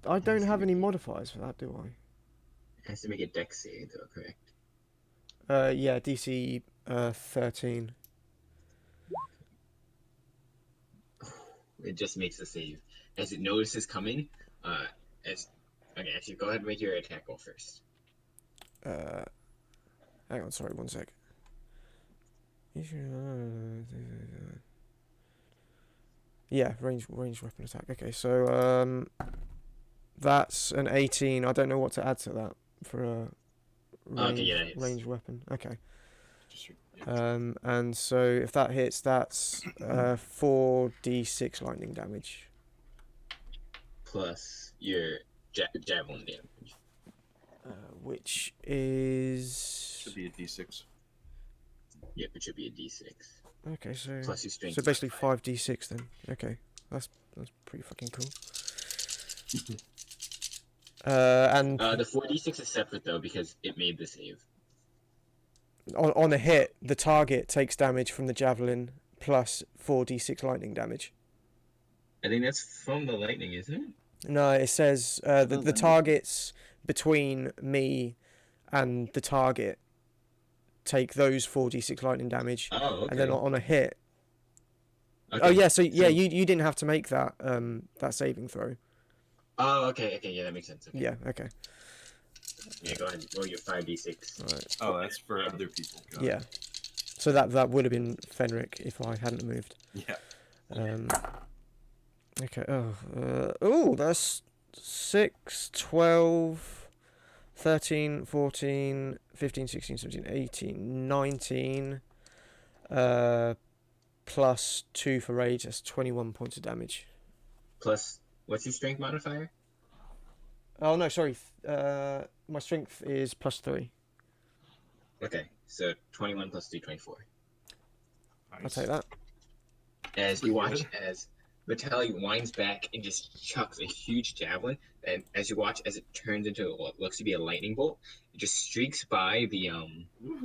I don't have any modifiers for that, do I? It has to make a dex save, though, correct? Yeah, DC 13. It just makes a save. As it notices coming, okay, actually, go ahead and make your attack roll first. Hang on, sorry, one sec. Yeah, ranged weapon attack. Okay, so that's an 18. I don't know what to add to that for a ranged weapon. Okay. And so if that hits, that's 4d6 lightning damage. Plus your javelin damage. Which is... Should be a D6. Yep, it should be a D6 Okay, so plus your strength. so basically 5d6 then. Okay, that's pretty fucking cool. And The 4d6 is separate though because it made the save. on a hit, the target takes damage from the javelin plus 4d6 lightning damage. I think that's from the lightning, isn't it? No, it says the targets between me and the target take those 4d6 lightning damage, Oh, okay. and then on a hit. Okay. Oh yeah, so you didn't have to make that that saving throw. Oh, okay, yeah, that makes sense. Okay. Yeah, okay. Yeah, go ahead. Roll your 5d6. Right. Oh, that's for other people. Got Yeah. it. So that would have been Fenric if I hadn't moved. Yeah. Okay. Oh, that's 6, 12, 13, 14, 15, 16, 17, 18, 19. Plus 2 for rage. That's 21 points of damage. Plus, what's your strength modifier? Oh no, sorry. My strength is plus 3. Okay, so 21 plus 3, 24. I'll Nice. take that. As you watch as Metalli winds back and just chucks a huge javelin, and as you watch as it turns into what looks to be a lightning bolt, it just streaks by the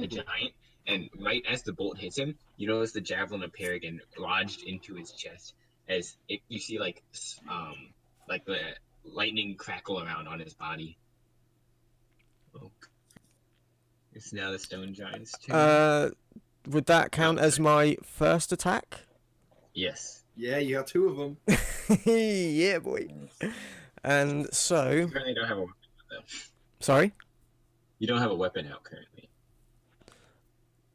giant, and right as the bolt hits him, you notice the javelin appear again, lodged into his chest. As you see like the lightning crackle around on his body. Oh. It's now the stone giant's turn. Would that count as my first attack? Yes. Yeah, you got 2 of them. Yeah, boy. And so, You currently don't have a weapon though. sorry. You don't have a weapon out currently.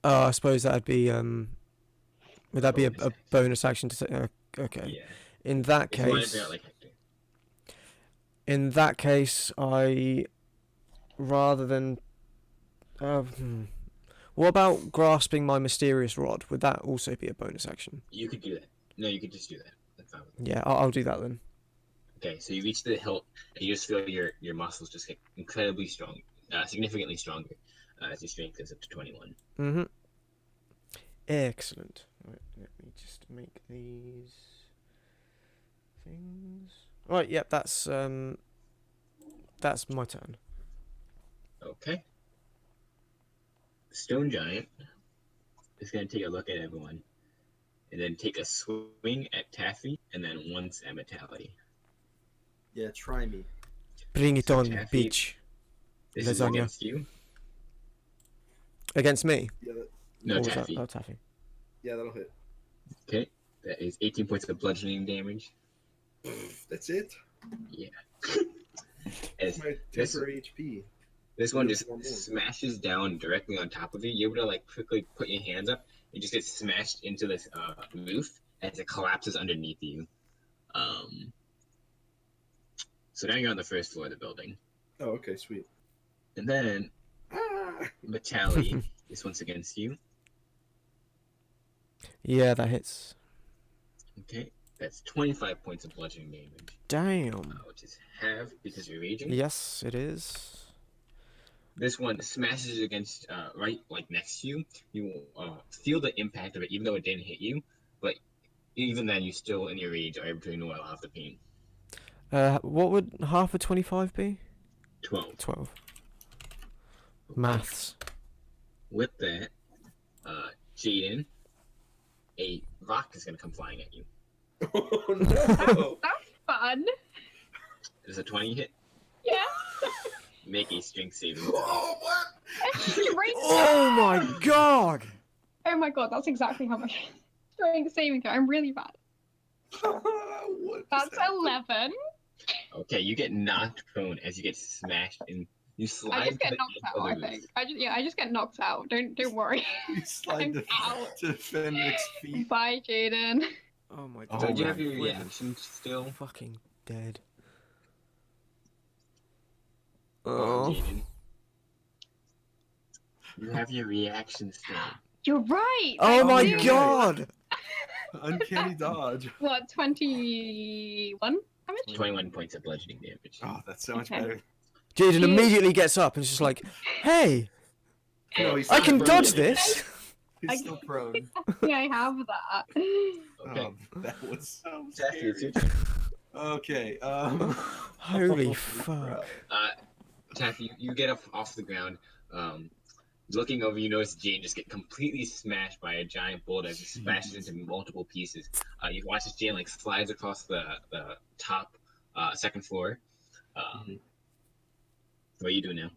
I suppose that'd be would that be a bonus action to say? Okay. Yeah. In that If you want to case, do it like Hector. in that case, I rather than what about grasping my mysterious rod? Would that also be a bonus action? You could do that. No, you could just do that. That's fine with me. Yeah, I'll do that then. Okay, so you reach the hilt, and you just feel your muscles just get incredibly strong, significantly stronger, as your strength goes up to 21. Mm-hmm. Excellent. Right, let me just make these things. Right, yep, that's my turn. Okay. The stone giant is going to take a look at everyone, and then take a swing at Taffy, and then once at Metalli. Yeah, try me. Bring it So on, Taffy, bitch. This is Lasagna. against you. Against me? Yeah, No, Or was that- Taffy. Oh, Taffy. yeah, that'll hit. Okay, that is 18 points of bludgeoning damage. That's it. As My this, temporary HP. this one There's just one more. smashes down directly on top of you. You're able to like quickly put your hands up. It just gets smashed into this roof as it collapses underneath you. So now you're on the first floor of the building. Oh, okay, sweet. And then Ah! Metalli, this one's against you. Yeah, that hits. Okay, that's 25 points of bludgeoning damage, Damn. which is half because you're raging. Yes, it is. This one smashes against right like next to you. You feel the impact of it, even though it didn't hit you. But even then, you still, in your rage, are able to ignore half the pain. What would half of 25 be? 12. 12. Maths. With that, Jayden, a rock is going to come flying at you. Oh no! That's fun. Does a 20 hit? Yeah. Make a strength saving. Oh, what? Right. Oh my god! Oh my god, that's exactly how much strength saving throw. I'm really bad. What That's is that? 11. Okay, you get knocked prone as you get smashed and you slide I just get to the knocked edge out, of the I roof. think. I just get knocked out. Don't worry. You slide I'm to out. Fenric's feet. Bye, Jayden. Oh my Oh So god. do you my have your goodness. reaction still? Fucking dead. Oh. Oh. Jayden? You have your reaction still. You're right. Oh I my do. god! Uncanny dodge. What, 21 damage? 21 points of bludgeoning damage. Oh, that's so much Okay. better. Jayden Cute. immediately gets up and is just like, hey, No, he's I not can prone dodge yet. this. He's still prone. Yeah, I have that. Okay. That was so Taffy, it's scary. your turn. Okay. Holy holy fuck. crap. Taffy, you get up off the ground. Looking over, you notice Jayden just get completely smashed by a giant boulder as it smashes into multiple pieces. You watch as Jayden like slides across the top second floor. What are you doing now?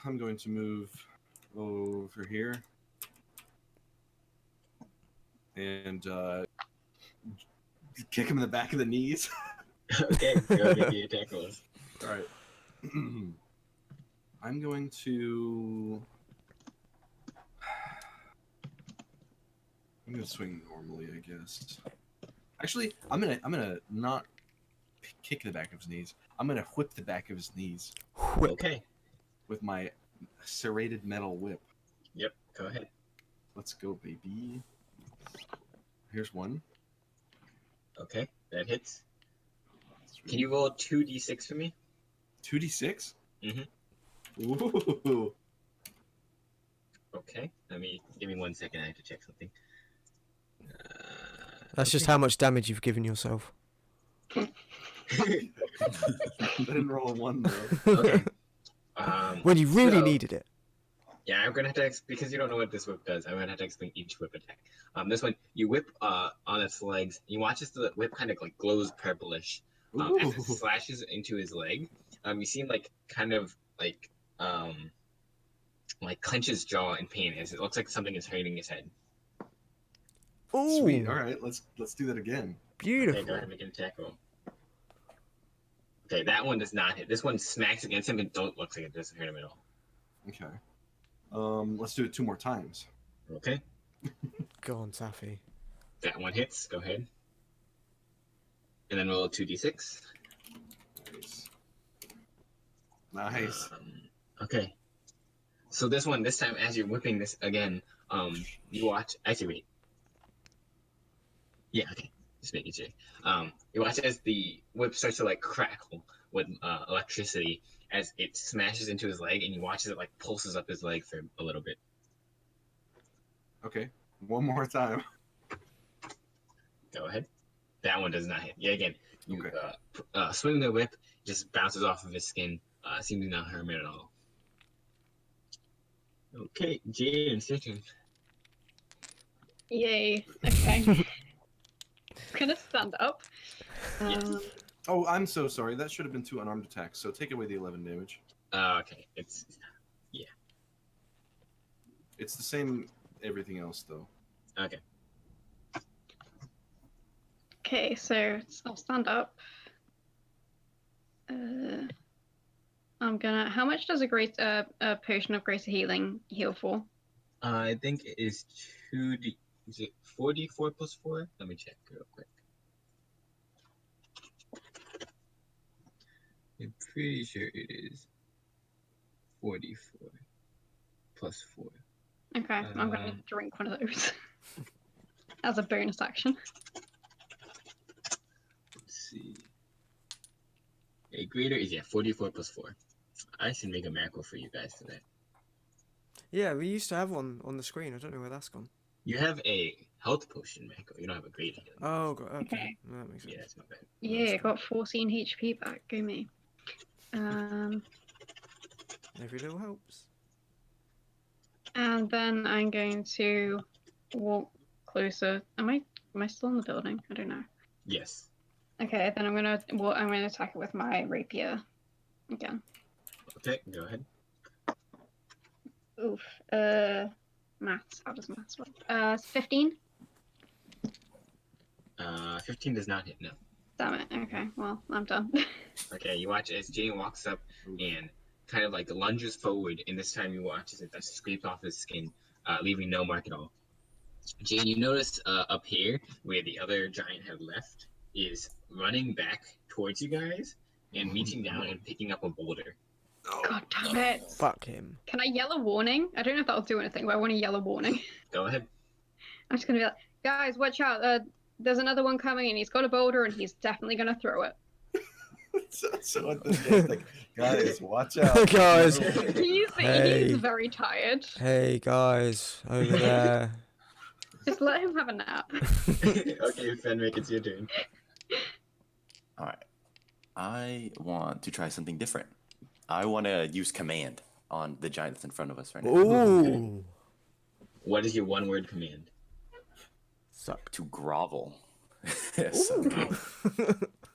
I'm going to move over here and kick him in the back of the knees. Okay, go make the attack rolls. All right. I'm going to. I'm gonna swing normally, I guess. Actually, I'm gonna not kick the back of his knees. I'm gonna whip the back of his knees Whip. Okay. with my serrated metal whip. Yep. Go ahead. Let's go, baby. Here's one. Okay, that hits. Can you roll 2d6 for me? 2d6? Mhm. Ooh. Okay. Give me 1 second. I have to check something. That's just how much damage you've given yourself. I didn't roll a 1 though. Okay. When you really so- needed it. Yeah, I'm gonna have to because you don't know what this whip does. I'm gonna have to explain each whip attack. This one you whip on its legs. You watch as the whip kind of like glows purplish as it Ooh. slashes into his leg. You see him like kind of like clench his jaw in pain as it looks like something is hurting his head. Ooh, Sweet. All right, let's do that again. beautiful. Okay, go ahead and make an attack roll. Okay, that one does not hit. This one smacks against him and don't look like it doesn't hurt him at all. Okay. Let's do it 2 more times. Okay, Go on, Taffy. that one hits. Go ahead. And then roll a 2d6. Nice. Okay. So this time, as you're whipping this again, you watch. Actually, wait. Yeah. Okay. Just making sure. You watch as the whip starts to like crackle with electricity as it smashes into his leg, and you watch as it like pulses up his leg for a little bit. Okay. 1 more time. Go ahead. That one does not hit. Yeah. Again, you Okay. swing the whip, just bounces off of his skin. Seems to not harm it at all. Okay, Jayden, it's your turn. Yay. Okay. Gonna stand up. Yes. Oh, I'm so sorry. That should have been 2 unarmed attacks. So take away the 11 damage. Okay, it's It's the same everything else though. okay. Okay, so I'll stand up. I'm gonna. How much does a potion of greater healing heal for? I think it is 2d. Is it 4d4 plus 4? Let me check real quick. I'm pretty sure it is 44 plus 4. Okay, I'm gonna drink one of those as a bonus action. Let's see. A greater is 44 plus 4. I should make a macro for you guys for that. Yeah, we used to have one on the screen. I don't know where that's gone. You have a health potion macro. You don't have a great healing. Oh, okay. Okay. That makes sense. Yeah, that's not bad. Yeah, got 14 HP back. Go me. Every little helps. And then I'm going to walk closer. Am I still in the building? I don't know. Yes. Okay, then I'm gonna attack it with my rapier again. Okay, go ahead. Oof. Maths. How does maths work? 15. 15 does not hit. No. Damn it. Okay. Well, I'm done. Okay, you watch as Jayden walks up and kind of like lunges forward, and this time you watch as it just scrapes off his skin, leaving no mark at all. Jayden, you notice up here where the other giant had left is running back towards you guys and reaching down and picking up a boulder. God damn it. Fuck him. Can I yell a warning? I don't know if that'll do anything, but I want to yell a warning. Go ahead. I'm just gonna be like, guys, watch out. There's another one coming and he's got a boulder and he's definitely gonna throw it. so enthusiastic. Guys, watch out. Guys. He's Hey. very tired. Hey guys, over there. Just let him have a nap. Okay, Fenric, it's your turn. All right. I want to try something different. I want to use command on the giant that's in front of us right now. Ooh. What is your one-word command? Suck. To grovel. Ooh.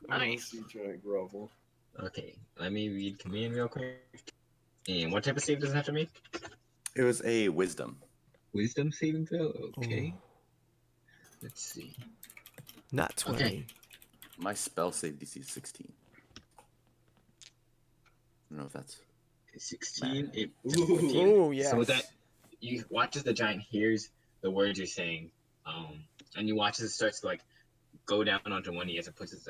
Nice. Giant grovel. Okay, let me read command real quick. And what type of save does it have to make? It was a wisdom. Wisdom saving throw? Okay. Ooh. Let's see. Nat 20. Okay. My spell save DC is 16. I don't know if that's 16. It, Ooh, yes. So that you watch as the giant hears the words you're saying, and you watch as it starts to like go down onto one knee as it puts its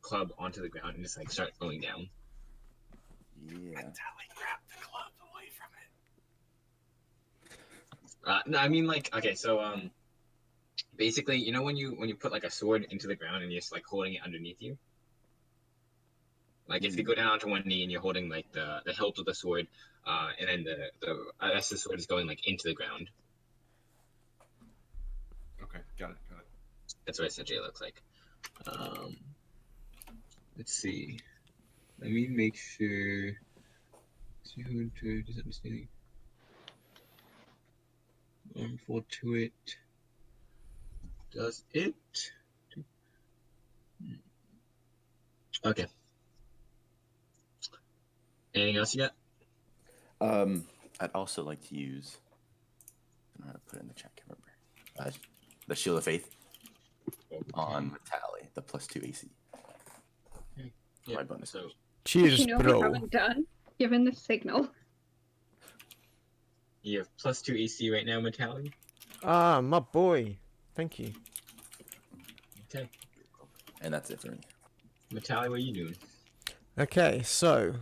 club onto the ground and just like start going down. yeah. Metalli, grab the club away from it. No, I mean like okay, so basically, you know when you put like a sword into the ground and you're just like holding it underneath you. Like if you go down onto one knee and you're holding like the hilt of the sword, and then the rest of the sword is going like into the ground. Okay, got it. That's what essentially it looks like. Let's see. Let me make sure. See who does understanding. Full to it. Does it? Okay. Anything else you got? I'd also like to use. I don't know how to put it in the chat. Can't remember. The Shield of Faith on Metalli, the +2 AC. Yeah. My bonus. So Cheers, You know what we bro. haven't done? Given the signal. you have +2 AC right now, Metalli. Ah, my boy. Thank you. Okay. And that's it for me. Metalli, what are you doing? Okay, so,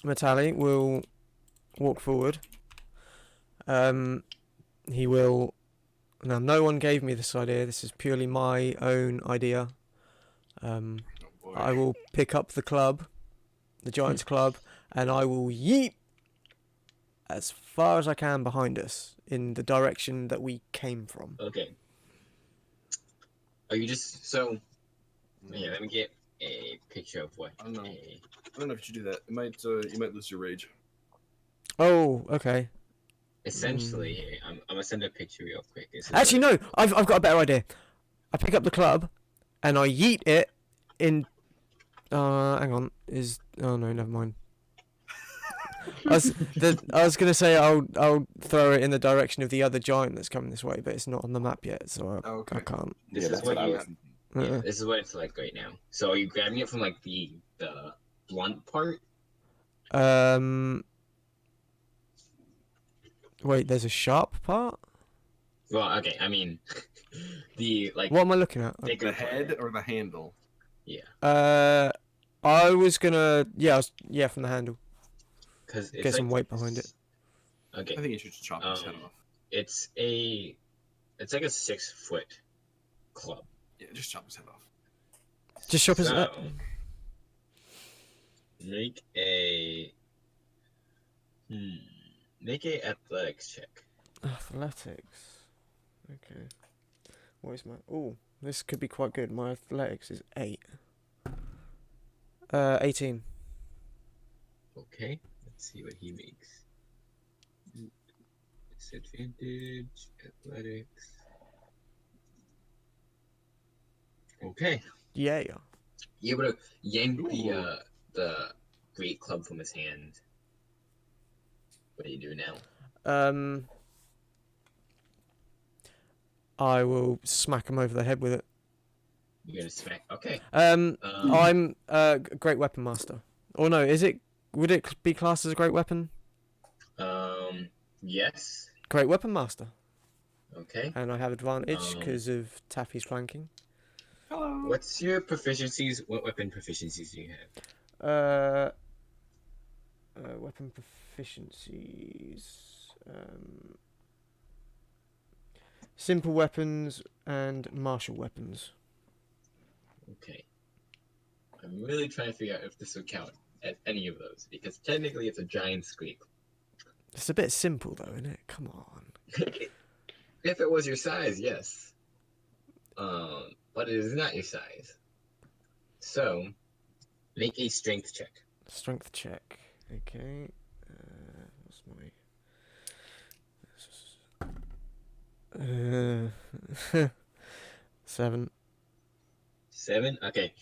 Metalli will walk forward. He will... Now, no one gave me this idea. This is purely my own idea. Oh boy. I will pick up the club, the Giants club, and I will yeet as far as I can behind us in the direction that we came from. Okay. Are you just so? Yeah, let me get a picture of what. I don't know. I don't know if you should do that. It might you might lose your rage. Oh, okay. Essentially, I'm gonna send a picture real quick. This is Actually, what- no. I've got a better idea. I pick up the club, and I yeet it in. Hang on. Oh no, never mind. I was gonna say I'll throw it in the direction of the other giant that's coming this way, but it's not on the map yet, so I Okay. can't. This Yeah, is that's what what I you. was thinking. Yeah, this is what it's like right now. So are you grabbing it from like the blunt part? Wait, there's a sharp part? Well, okay. I mean, the like What am I looking at? bigger The head or the handle? I was gonna, yeah, from the handle. because Get some weight behind it. Okay. I think you should just chop his head off. It's like a 6-foot club. Yeah, just chop his head off. Just chop his. So, make a athletics check. Athletics. Okay. What is my? Oh, this could be quite good. My athletics is 8. 18. Okay, let's see what he makes. Disadvantage, athletics. Okay, Yeah. you able to yank Ooh. the great club from his hand. What do you do now? I will smack him over the head with it. You're gonna smack. Okay. I'm a great weapon master. Or no, would it be classed as a great weapon? Yes. Great weapon master. Okay. And I have advantage because of Taffy's flanking. Hello. What's your proficiencies? What weapon proficiencies do you have? Weapon proficiencies. Simple weapons and martial weapons. Okay. I'm really trying to figure out if this would count as any of those, because technically it's a giant squeak. It's a bit simple though, isn't it? Come on. If it was your size, yes. But it is not your size. So, make a strength check. Strength check. Okay. What's my... 7. 7? Okay.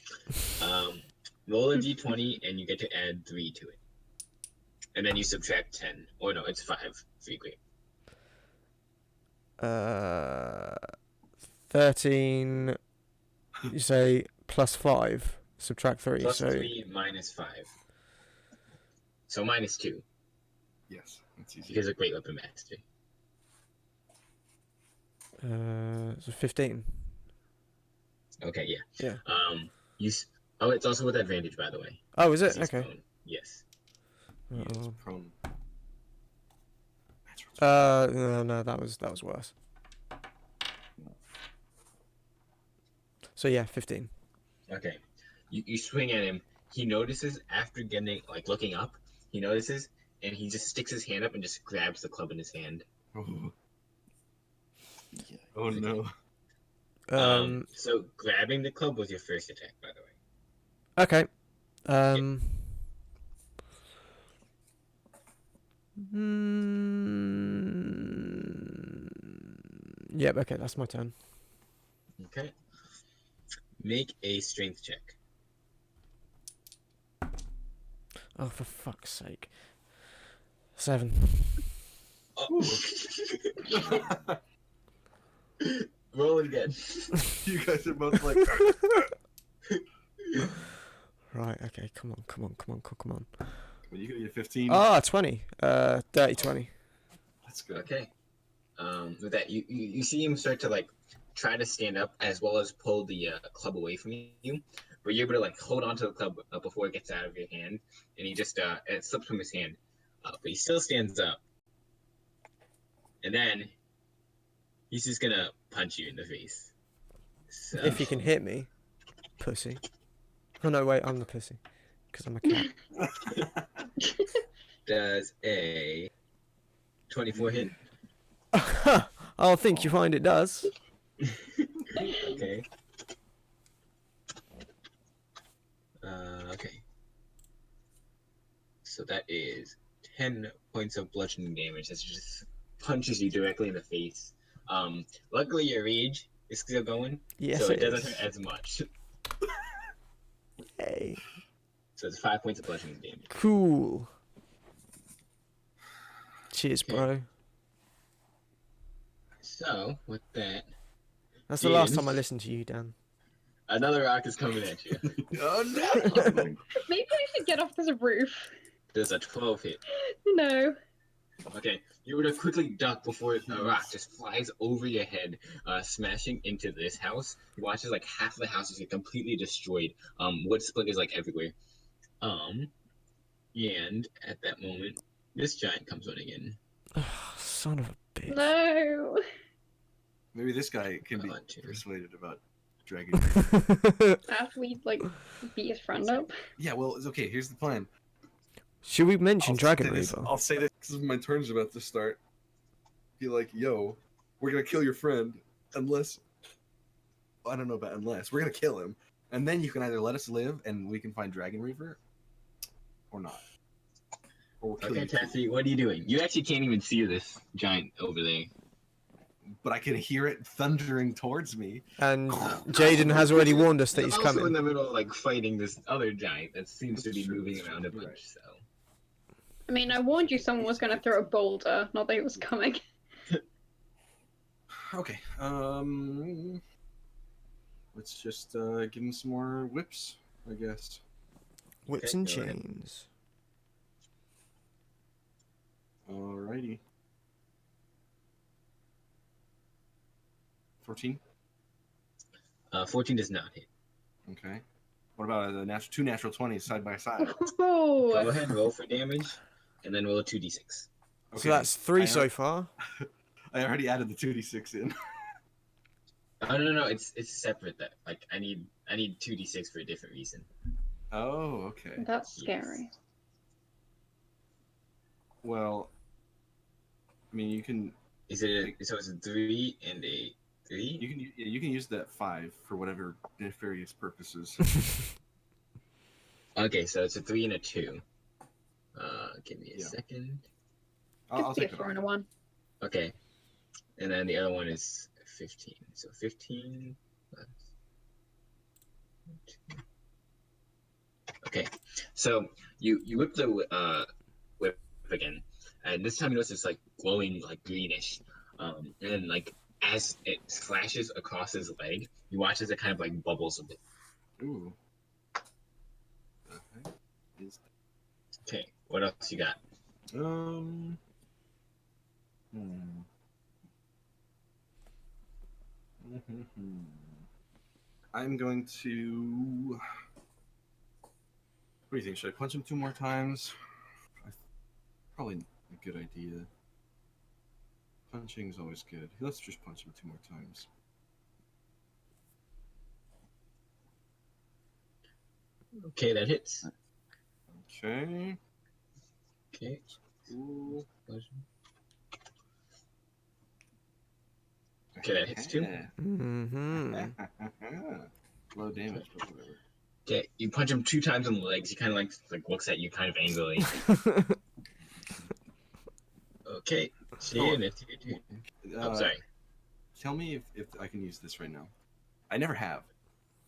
Roll a d20 and you get to add 3 to it. And then you subtract 10. Or no, it's 5 for your grade. 13. You say plus 5. Subtract 3. Plus so 3 minus 5. So minus 2. Yes, that's easy. Because of Great Weapon Master. So 15. Okay, yeah. Yeah. Oh, it's also with advantage, by the way. Oh, is it? 'Cause he's Okay. prone. Yes. He is Uh-oh. prone. No, that was worse. So yeah, 15. Okay. You swing at him. He notices after getting, like, looking up, he notices, and he just sticks his hand up and just grabs the club in his hand. Oh, Yeah. oh no. So grabbing the club was your first attack, by the way. Okay. Yep, okay, that's my turn. Okay. Make a strength check. Oh, for fuck's sake. 7. Oh. Roll it again. You guys are both like. Right, okay, come on. Well, you can get a 15. Ah, 20. Dirty 20. That's good. Okay. With that, you see him start to, like, try to stand up as well as pull the club away from you. But you're able to, like, hold onto the club before it gets out of your hand, and he just it slips from his hand. But he still stands up, and then he's just gonna punch you in the face. So, If you can hit me, pussy. Oh no, wait, I'm the pussy. Because I'm a cat. does a 24 hit? I'll think you find it does. Okay. Okay. So that is 10 points of bludgeoning damage. That just punches you directly in the face. Luckily your rage is still going, Yes, so it it doesn't is. hurt as much. Hey. So it's 5 points of bludgeoning damage. Cool. Cheers, Okay. bro. So with that, That's the last Jayden. time I listened to you, Dan. another rock is coming at you. Oh no! Maybe I should get off this roof. Does a 12 hit? No. Okay, you were to quickly duck before a rock just flies over your head, smashing into this house. You watch as like half of the houses get completely destroyed. Wood splinters like everywhere. And at that moment, this giant comes running in. Son of a bitch. No. Maybe this guy can be Come on, Jim. persuaded about Dragon. After we beat his friend up. Yeah, well, it's okay. Here's the plan. Should we mention I'll say Dragonriever? this- I'll say this because my turn's about to start. Be like, yo, we're gonna kill your friend unless. I don't know about unless. We're gonna kill him. And then you can either let us live and we can find Dragonriever, or not. Or we'll kill Okay, you too. Taffy, what are you doing? You actually can't even see this giant over there. But I can hear it thundering towards me. And Jayden has already warned us that You're he's also coming. in the middle of like fighting this other giant that seems to be That's true, moving that's around a true, bunch. right. So I mean, I warned you someone was going to throw a boulder, not that it was coming. Okay. Let's just give him some more whips, I guess. Whips Okay, and go ahead. chains. Alrighty. 14. 14 does not hit. Okay. What about a two natural 20s side by side? Go Oh, ahead, roll for damage, and then roll a 2d6. So that's 3 I so al- far. I already added the 2d6 in. Oh no, it's separate. That like I need 2d6 for a different reason. Oh, okay. That's scary. Well, I mean, you can Is it so it's a 3 and a 3? you can use that 5 for whatever nefarious purposes. Okay, so it's a 3 and a 2. Give me a Yeah. second. Could I'll be a take it 4 off. and a 1. Okay, and then the other one is 15. So 15 plus 2. Okay, so you whip the whip again, and this time you notice it's like glowing like greenish, and then like as it flashes across his leg, you watch as it kind of like bubbles a bit. Ooh. The heck is Okay, what else you got? that? I'm going to. What do you think? Should I punch him 2 more times? Probably a good idea. Punching is always good. Let's just punch him 2 more times. Okay, that hits. Okay. Okay. Ooh. Okay, that hits too. Mm-hmm. Low damage, but whatever. Okay, you punch him 2 times in the legs. He kind of like looks at you kind of angrily. Okay, Jayden, it's your turn. Oh, sorry. Tell me if I can use this right now. I never have.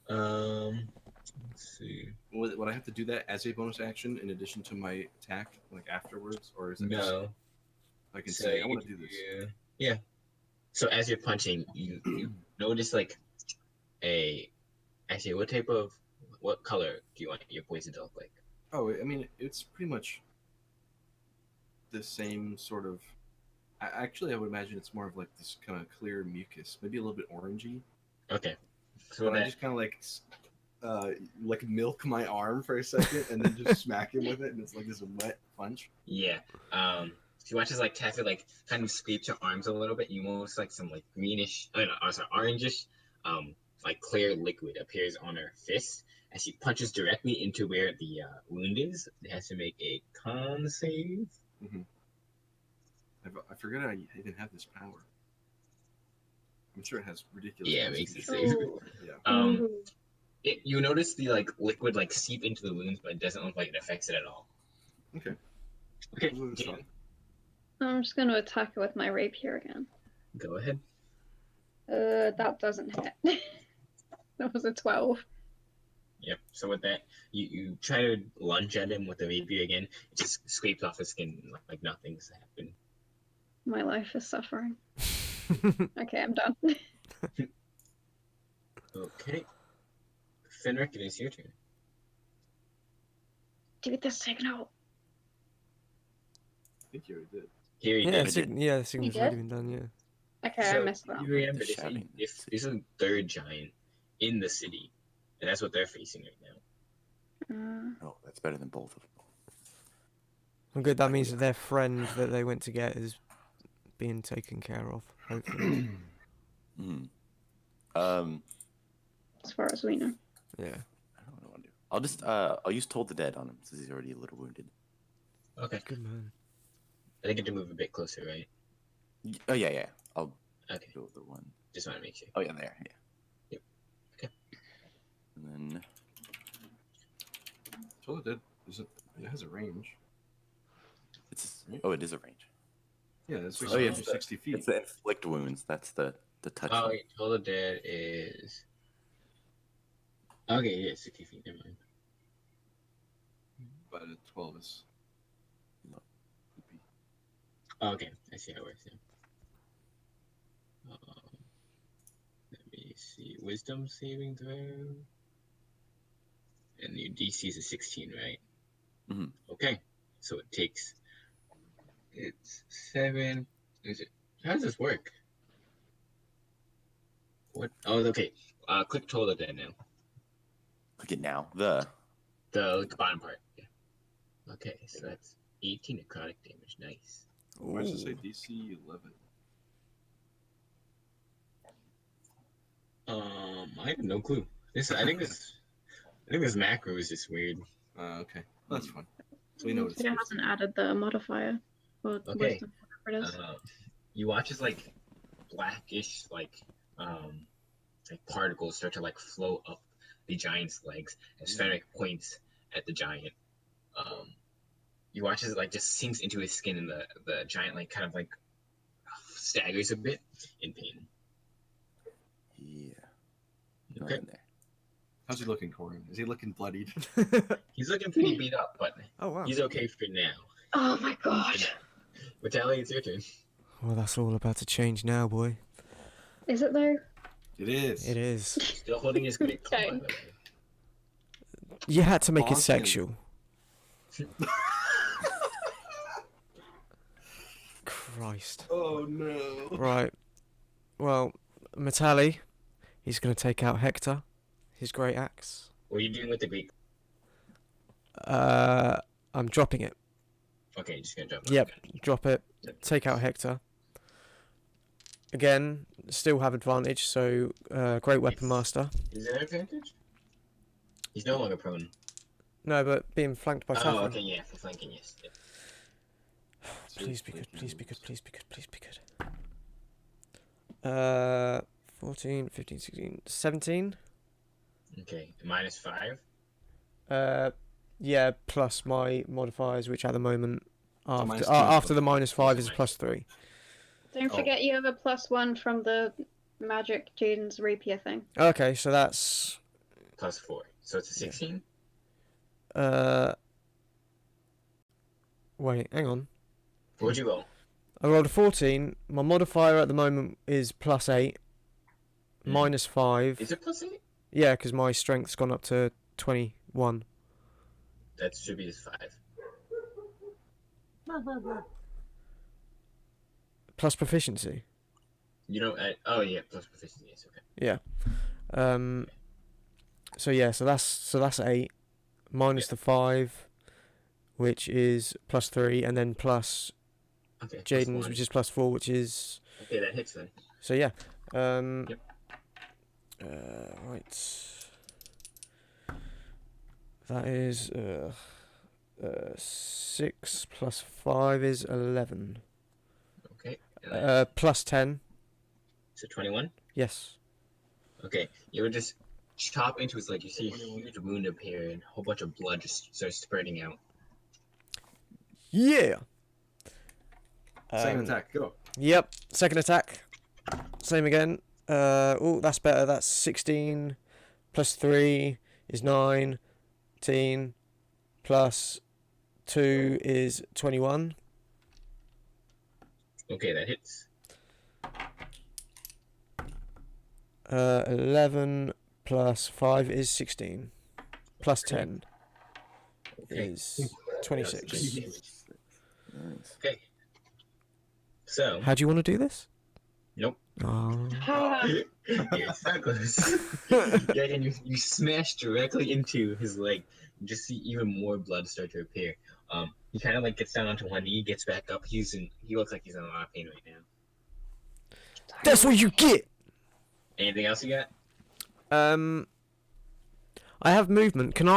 Let's see. Would I have to do that as a bonus action in addition to my attack, like afterwards, or is it just No. I can So say I you want to can do this? Yeah. So as you're punching, you notice like actually what color do you want your poison to look like? Oh, I mean, it's pretty much the same sort of. Actually, I would imagine it's more of like this kind of clear mucus, maybe a little bit orangey. Okay. So But I that just kind of like milk my arm for a second and then just smack him with it, and it's like this wet punch. yeah. She watches like Taffy like kind of scrapes her arms a little bit. You almost like some like greenish, sorry, orangish, like clear liquid appears on her fist as she punches directly into where the wound is. It has to make a con save. Mm-hmm. I forget I even have this power. I'm sure it has ridiculous. Yeah, it makes a constitution. save. Ooh. Yeah. Ooh. You notice the like liquid like seep into the wounds, but it doesn't look like it affects it at all. Okay. Okay, Those are Jayden, strong. I'm just going to attack it with my rapier again. go ahead. That doesn't hit. That was a 12. Yep. So with that, you try to lunge at him with the rapier again. It just scrapes off his skin like nothing's happened. My life is suffering. Okay, I'm done. Okay. Fenric, it is your turn. Dude, this signal. I think you already did. Here you Yeah, go. the signal's did? already been done, yeah. Okay, I missed that. You remember The this, shouting. this is a third giant in the city, and that's what they're facing right now. Oh, that's better than both of them. Well, good, that means that their friend that they went to get is being taken care of, hopefully. As far as we know. Yeah. I don't know what to do. I'll just I'll use Toll the Dead on him since he's already a little wounded. Okay. Good man. I think I have to move a bit closer, right? Oh yeah. I'll Okay. go with the one. Just want to make sure. Oh yeah, there. Yeah. Yep. Okay. And then Totally did. It has a range. it is a range. Yeah, it's Oh yeah, 60 feet. It's the inflict wounds. That's the touch. Oh, one. wait, Total Dead is. Okay, yeah, 60 feet. Never mind. But a 12 is. Oh, okay, I see how it works now. Let me see. Wisdom saving throw. And your DC is a 16, right? Mhm. Okay, so it takes. It's 7. Is it? How does this work? What? Oh, okay. Click Total Dead now. Click it now. The The bottom part. Yeah. Okay, so that's 18 necrotic damage. Nice. Why does it say Ooh. DC 11? I have no clue. I think this. I think this macro is just weird. Okay. That's fine. So we know what it's It supposed to hasn't added the modifier. Or Okay. wisdom, whatever it is. You watch as like blackish like particles start to like flow up the giant's legs as Fenric points at the giant. You watch as it like just sinks into his skin, and the giant like kind of like staggers a bit in pain. Yeah. Okay. In there. How's he looking, Korin? Is he looking bloodied? He's looking pretty beat up, but Oh wow. he's okay for now. Oh my god. Metalli, it's your turn. Well, that's all about to change now, boy. Is it though? It is. It is. Still holding his great claw, by the way. You had to make it Awesome. sexual. Christ. Oh no. Right. Well, Metalli, he's going to take out Hector, his great axe. What are you doing with the great? I'm dropping it. Okay, just gonna jump. Yep, Okay. drop it. Take out Hector. Again, still have advantage, so great weapon master. Is there an advantage? He's no longer prone. No, but being flanked by Taffy. Oh, okay, yeah, for flanking, yes. Yep. Please be good, please be good, please be good, please be good. 14, 15, 16, 17. Okay, -5. Yeah, plus my modifiers, which at the moment, after minus after two. the -5 is +3. Don't Oh. forget you have a +1 from the magic Jayden's rapier thing. Okay, so that's +4. So it's a 16? wait, hang on. What'd you roll? I rolled a 14. My modifier at the moment is +8, -5. Is it +8? Yeah, because my strength's gone up to 21. That should be just 5. Plus proficiency. You don't add... Oh, yeah, plus proficiency, yes, okay. Yeah. So yeah, so that's 8 minus the 5, which is +3, and then plus Okay, Jayden's, +1. which is +4, which is Okay, that hits then. so yeah. Yep. Right. That is 6 plus 5 is 11. Okay. And then, Plus 10. so 21? Yes. Okay, you would just chop into his leg. You see a huge wound appear, and a whole bunch of blood just starts spreading out. Yeah. Second attack, go. Yep. Second attack. Same again. Oh, that's better. That's 16 plus 3 is 19 plus 2 is 21. Okay, that hits. 11 plus 5 is 16. Plus 10 Okay. is 26. Nice. Okay. So, How do you want to do this? nope. Oh. Yeah, so close. Yeah, and you smash directly into his leg. You just see even more blood start to appear. He kind of like gets down onto one knee, gets back up. He looks like he's in a lot of pain right now. That's what you get! Anything else you got? I have movement. Am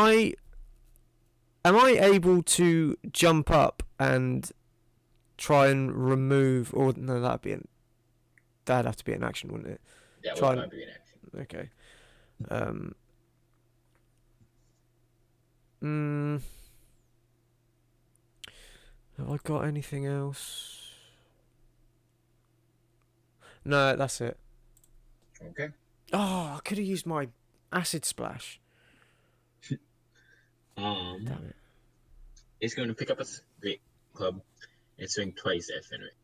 I able to jump up and try and remove, or no, that'd have to be an action, wouldn't it? That Try would and- not be an action. Okay. Have I got anything else? No, that's it. Okay. Oh, I could have used my acid splash. Damn it. It's going to pick up a great club and swing twice at Fenric.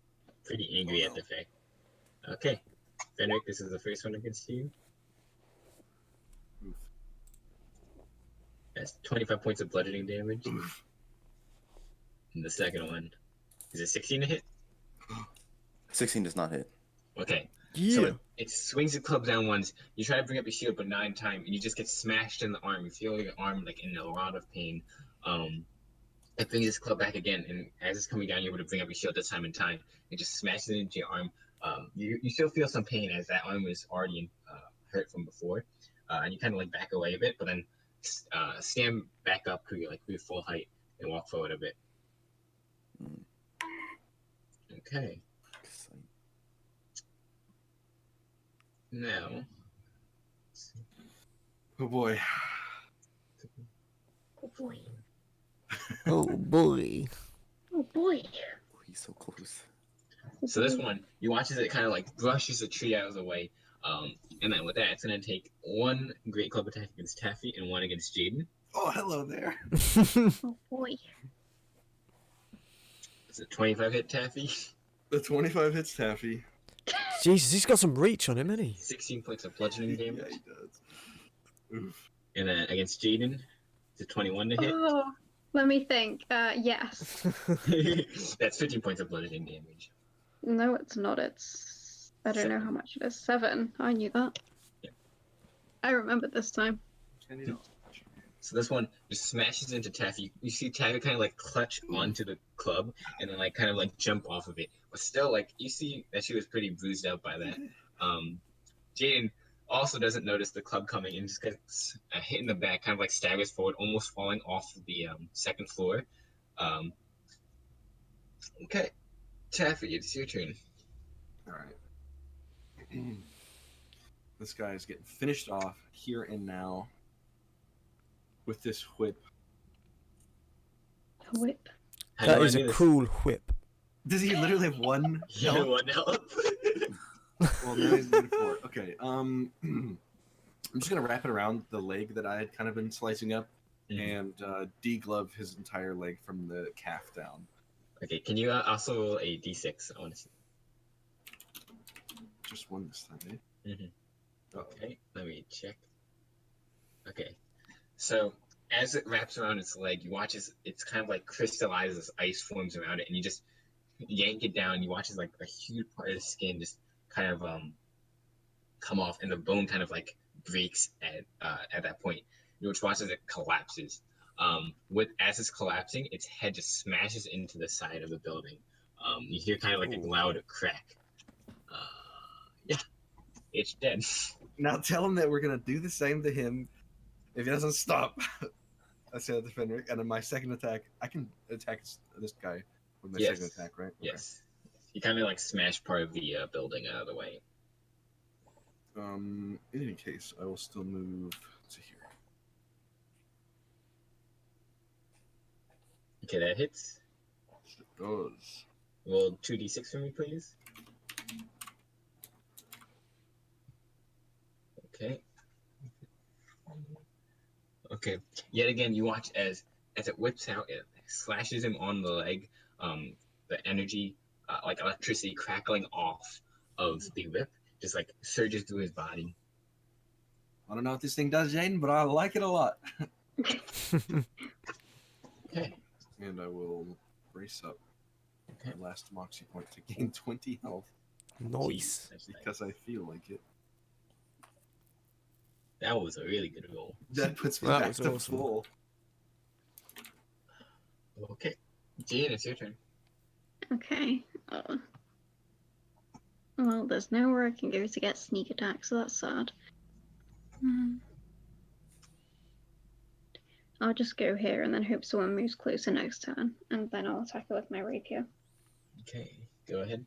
Pretty angry at the fact. Okay, Fenric, this is the first one against you. Oof. That's 25 points of bludgeoning damage. And the second one is a 16 to hit. 16 does not hit. Okay. Yeah. So it swings the club down once. You try to bring up your shield, but 9 times, and you just get smashed in the arm. You feel your arm like in a lot of pain. It brings this club back again, and as it's coming down, you're able to bring up your shield this time in time. It just smashes it into your arm. You still feel some pain as that arm was already hurt from before, and you kind of like back away a bit, but then stand back up to your full height and walk forward a bit. Mm. Okay. Now. Oh boy. Oh boy. Oh boy. Oh boy. Oh, he's so close. So this one, you watch as it kind of like brushes the tree out of the way. And then with that, it's gonna take one great club attack against Taffy and one against Jayden. Oh, hello there. Oh boy. It's a 25 hit Taffy, The 25 hits Taffy. Jesus, he's got some reach on him, hasn't he? 16 points of bludgeoning Yeah, damage. he does. Oof. And then against Jayden, it's a 21 to hit. Oh, let me think. Yes. That's 15 points of bludgeoning damage. No, it's not. It's I don't know how much it is. 7. I knew that. Yeah. I remembered this time. So this one just smashes into Taffy. You see Taffy kind of like clutch onto the club and then like kind of like jump off of it. But still, like you see that she was pretty bruised out by that. Jayden also doesn't notice the club coming and just gets hit in the back, kind of like staggers forward, almost falling off the second floor. Okay, Taffy, it's your turn. All right. This guy is getting finished off here and now with this whip. A whip. How That do I is do a this? cool whip. Does he literally have one? Yeah, health? one health. Well, now he's doing 4. Okay. I'm just gonna wrap it around the leg that I had kind of been slicing up, and deglove his entire leg from the calf down. Okay, can you also roll a d6? I want to see. Just one this time, eh? Okay, let me check. Okay, so as it wraps around its leg, you watch as it's kind of like crystallizes, ice forms around it, and you just yank it down. You watch as like a huge part of the skin just kind of come off, and the bone kind of like breaks at that point. You just watch as it collapses. As it's collapsing, its head just smashes into the side of the building. You hear kind of like a loud crack. Yeah, it's dead. Now tell him that we're gonna do the same to him if he doesn't stop. I say that to Fenric, and in my second attack, I can attack this guy with my second attack, right? Okay. Yes. You kind of like smash part of the building out of the way. In any case, I will still move to here. Okay, that hits. It does. Roll 2d6 for me, please. Okay. Okay. Yet again, you watch as it whips out, it slashes him on the leg. The energy, like electricity, crackling off of the whip, just like surges through his body. I don't know what this thing does, Jayden, but I like it a lot. Okay. And I will brace up Okay. my last moxie point to gain 20 health Nice. That's nice. because I feel like it. That was a really good roll. That puts me That back was to awesome. full. Okay. Jayden, it's your turn. Okay. Well, there's nowhere I can go to get sneak attack, so that's sad. I'll just go here and then hope someone moves closer next turn, and then I'll attack it with my rapier. Okay, go ahead.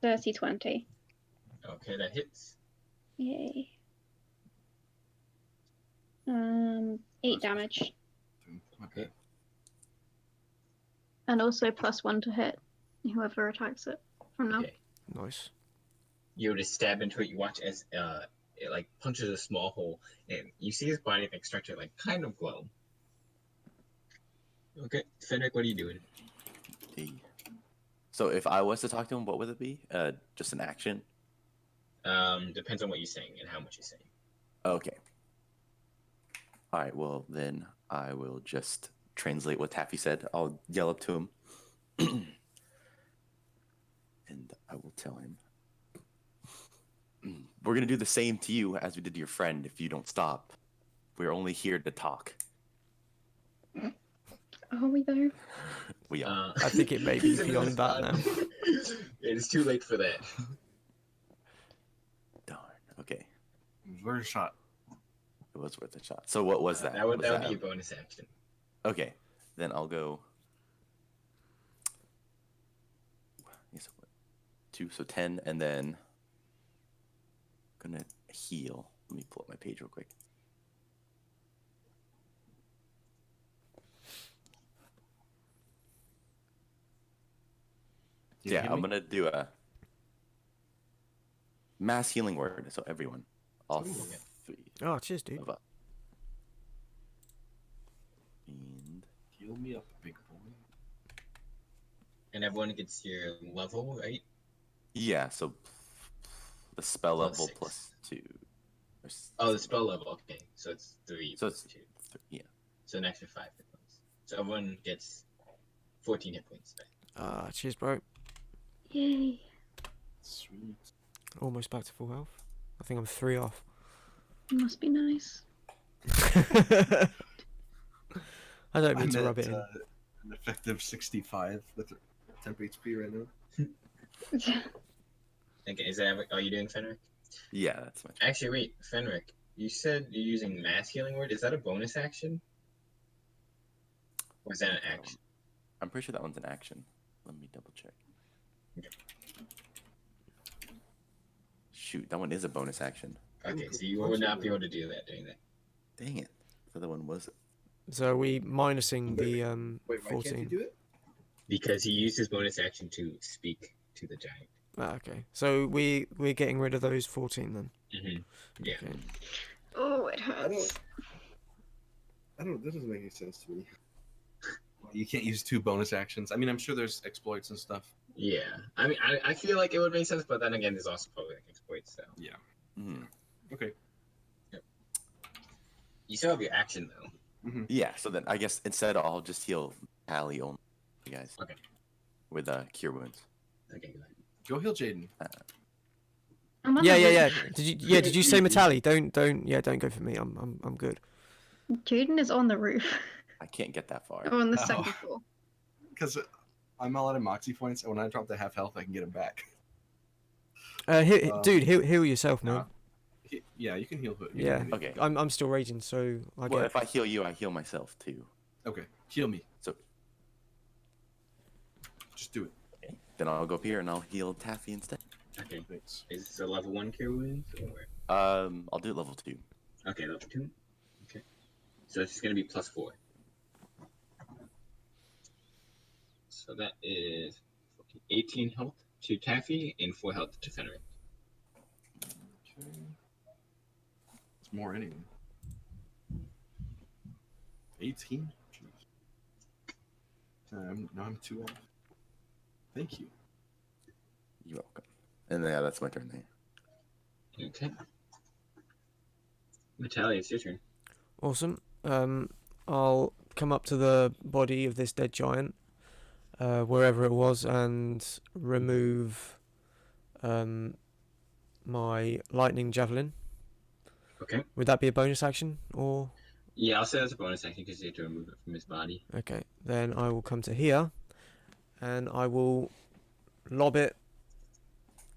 30-20. Okay, that hits. Yay. 8 damage. Okay. And also +1 to hit whoever attacks it from now. Okay. Nice. You just stab into it. You watch as it like punches a small hole, and you see his body like start to like kind of glow. Okay, Fenric, what are you doing? So if I was to talk to him, what would it be? Just an action? Depends on what you're saying and how much you're saying. Okay. All right, well, then I will just translate what Taffy said. I'll yell up to him. And I will tell him, we're going to do the same to you as we did to your friend if you don't stop. We're only here to talk. Are we though? We are. I think it may be beyond that now. It is too late for that. was worth a shot. It was worth a shot. So what was that? That would Was be a bonus action. Okay, then I'll go. Yes, 2, so 10, and then I'm gonna heal. Let me pull up my page real quick. Yeah, I'm gonna do a mass healing word. So everyone, all Ooh. 3 Oh, cheers, dude. of us. And Heal me up, big boy. And everyone gets your level, right? yeah, so the spell Plus level 6. plus 2. Oh, the spell level. Okay, so it's 3. So plus it's 2. yeah. So an extra 5 hit points. So everyone gets 14 hit points back. Cheers, bro. Yay. Sweet. Almost back to full health. I think I'm 3 off. Must be nice. I don't mean I'm to rub at it in. an effective 65 with temp HP right now. Okay, is that are you doing Fenric? Yeah, that's my. Actually, wait, Fenric. You said you're using mass healing word. Is that a bonus action? Or is that an action? I'm pretty sure that one's an action. Let me double check. Okay. Shoot, that one is a bonus action. Okay, so you would not be able to do that doing that. Dang it. The other one was. So are we minusing the Wait, why can't you 14? do it? Because he used his bonus action to speak to the giant. Okay. So we're getting rid of those 14 then. Mm-hmm. Yeah. Okay. Oh, it hurts. That doesn't make any sense to me. You can't use 2 bonus actions. I mean, I'm sure there's exploits and stuff. Yeah. I mean, I feel like it would make sense, but then again, there's also probably like exploits, so. Yeah. Mhm. Okay. You still have your action, though. Mm-hmm. Yeah, so then I guess instead I'll just heal Tally only, you guys. Okay. With cure wounds. Okay, go ahead. Go heal Jayden. I'm on Yeah. the roof. Did you say Metalli? Don't go for me. I'm good. Jayden is on the roof. I can't get that far. Or on the Oh. second floor. Because I'm all out of moxie points, and when I drop to half health, I can get him back. Dude, heal yourself, man. Yeah, you can heal. Yeah. Okay. I'm still raging, so I Well, get. if I heal you, I heal myself too. Okay, heal me. So Just do it. okay. Then I'll go up here and I'll heal Taffy instead. Okay. Thanks. Is this a level 1 cure wounds? Or... I'll do level 2. Okay, level 2. Okay. So it's going to be plus 4. So that is 18 health to Taffy and 4 health to Fenric. Okay. It's more anyway. 18? Jeez. Now I'm 2 off. Thank you. You're welcome. And yeah, that's my turn there. Okay. Metalli, it's your turn. Awesome. I'll come up to the body of this dead giant, wherever it was, and remove my lightning javelin. Okay. Would that be a bonus action, or? Yeah, I'll say that's a bonus action because you have to remove it from his body. Okay, then I will come to here, and I will lob it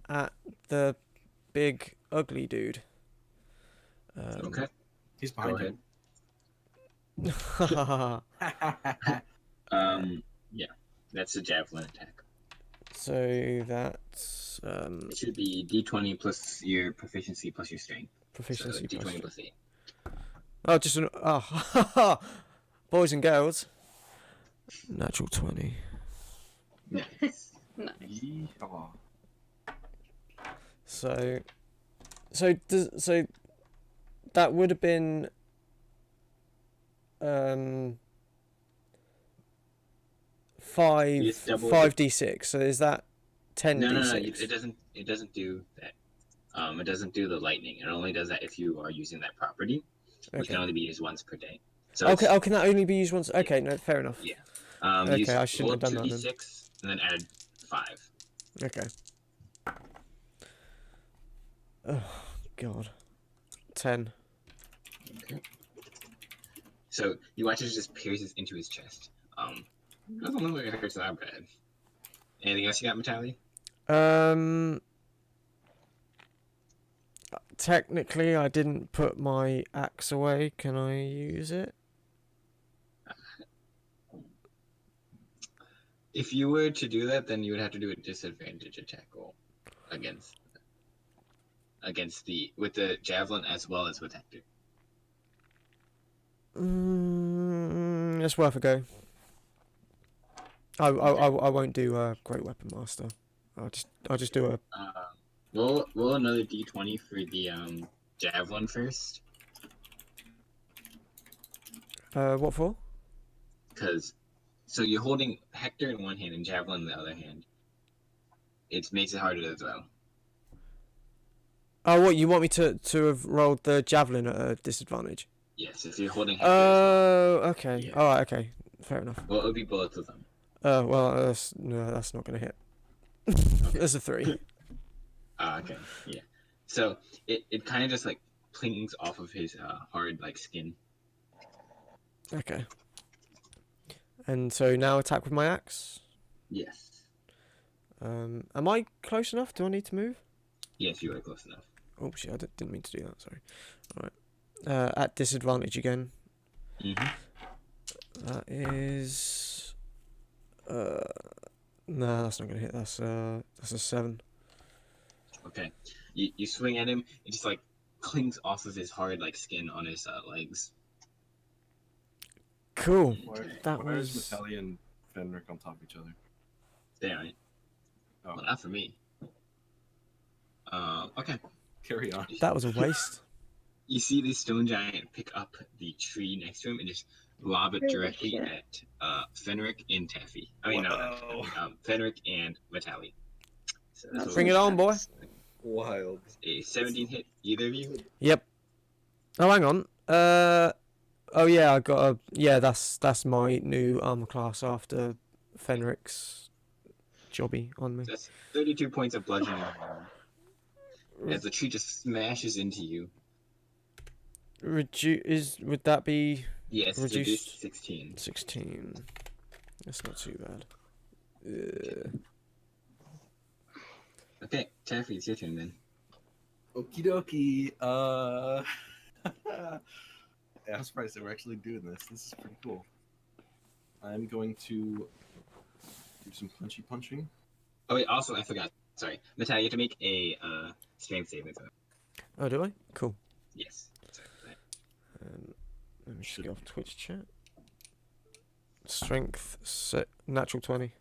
at the big ugly dude. Okay. He's Go behind ahead. you. Yeah, that's a javelin attack. So that's It should be D20 plus your proficiency plus your strength. proficiency So D20 plus. plus 8. Oh, just an boys and girls. Natural 20. Nice. Nice. Yeehaw. So that would have been 5d6. So is that 10d6? No. It doesn't do that. It doesn't do the lightning. It only does that if you are using that property, which can Okay. only be used once per day. So Okay. Oh, can that only be used once? Okay. No, fair enough. Yeah. Okay, Use I shouldn't have roll done that then. 2d6 and then add 5. Okay. Oh God. 10. Okay. So you watch it just pierces into his chest. I don't know if it hurts that bad. Anything else you got, Metalli? technically, I didn't put my axe away. Can I use it? If you were to do that, then you would have to do a disadvantage attack roll against with the javelin as well as with Hector. It's worth a go. I won't do Great Weapon Master. I'll just do a. Roll another d20 for the javelin first. What for? So you're holding Hector in one hand and javelin in the other hand. It makes it harder to throw. Oh, what, you want me to have rolled the javelin at a disadvantage? Yes, if you're holding Hector. Oh, okay. Yeah. All right, okay. Fair enough. Well, it would be both of them. Well, that's not gonna hit. Okay. That's a 3. Okay, yeah. So it kind of just like clings off of his hard like skin. Okay. And so now attack with my axe. Yes. Am I close enough? Do I need to move? Yes, you are close enough. Oh shit! I didn't mean to do that. Sorry. All right. At disadvantage again. Mm-hmm. That is. No, that's not gonna hit. That's a 7. Okay. You swing at him. It just like clings off of his hard like skin on his legs. Cool. Why is Metalli and Fenric on top of each other? They aren't. Oh, Well, not for me. Okay. carry on. That was a waste. You see the stone giant pick up the tree next to him and just lob it Holy directly shit. at Fenric and Taffy. I mean, no, not Whoa. Taffy, Fenric and Metalli. So that's Bring it on, boy. Wild. a 17 hit either of you. Yep. Oh, hang on. Oh yeah, I got a. Yeah, that's my new armor class after Fenric's jobby on me. That's 32 points of bludgeoning damage. As the tree just smashes into you. Would that be Yes, Reduced. reduced 16. 16? That's not too bad. Okay, Taffy, it's your turn then. Okie dokie. I'm surprised that we're actually doing this. This is pretty cool. I'm going to do some punching. Oh wait, also I forgot. Sorry, Metalli, you have to make a strength saving throw. Oh, do I? Cool. Yes. Sorry for that. Let me just get off Twitch chat. Strength, natural 20.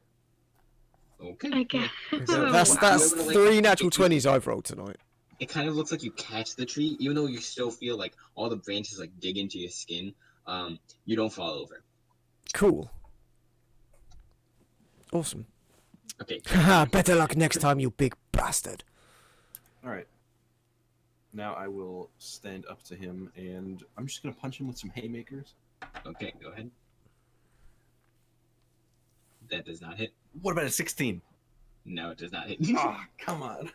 Okay. Okay. So That's wow. 3 natural 20s I've rolled tonight. It kind of looks like you catch the tree, even though you still feel like all the branches like dig into your skin. You don't fall over. Cool. Awesome. Okay. Haha, better luck next time, you big bastard. All right. Now I will stand up to him, and I'm just gonna punch him with some haymakers. Okay, go ahead. That does not hit. What about a 16? No, it does not hit. Oh, come on.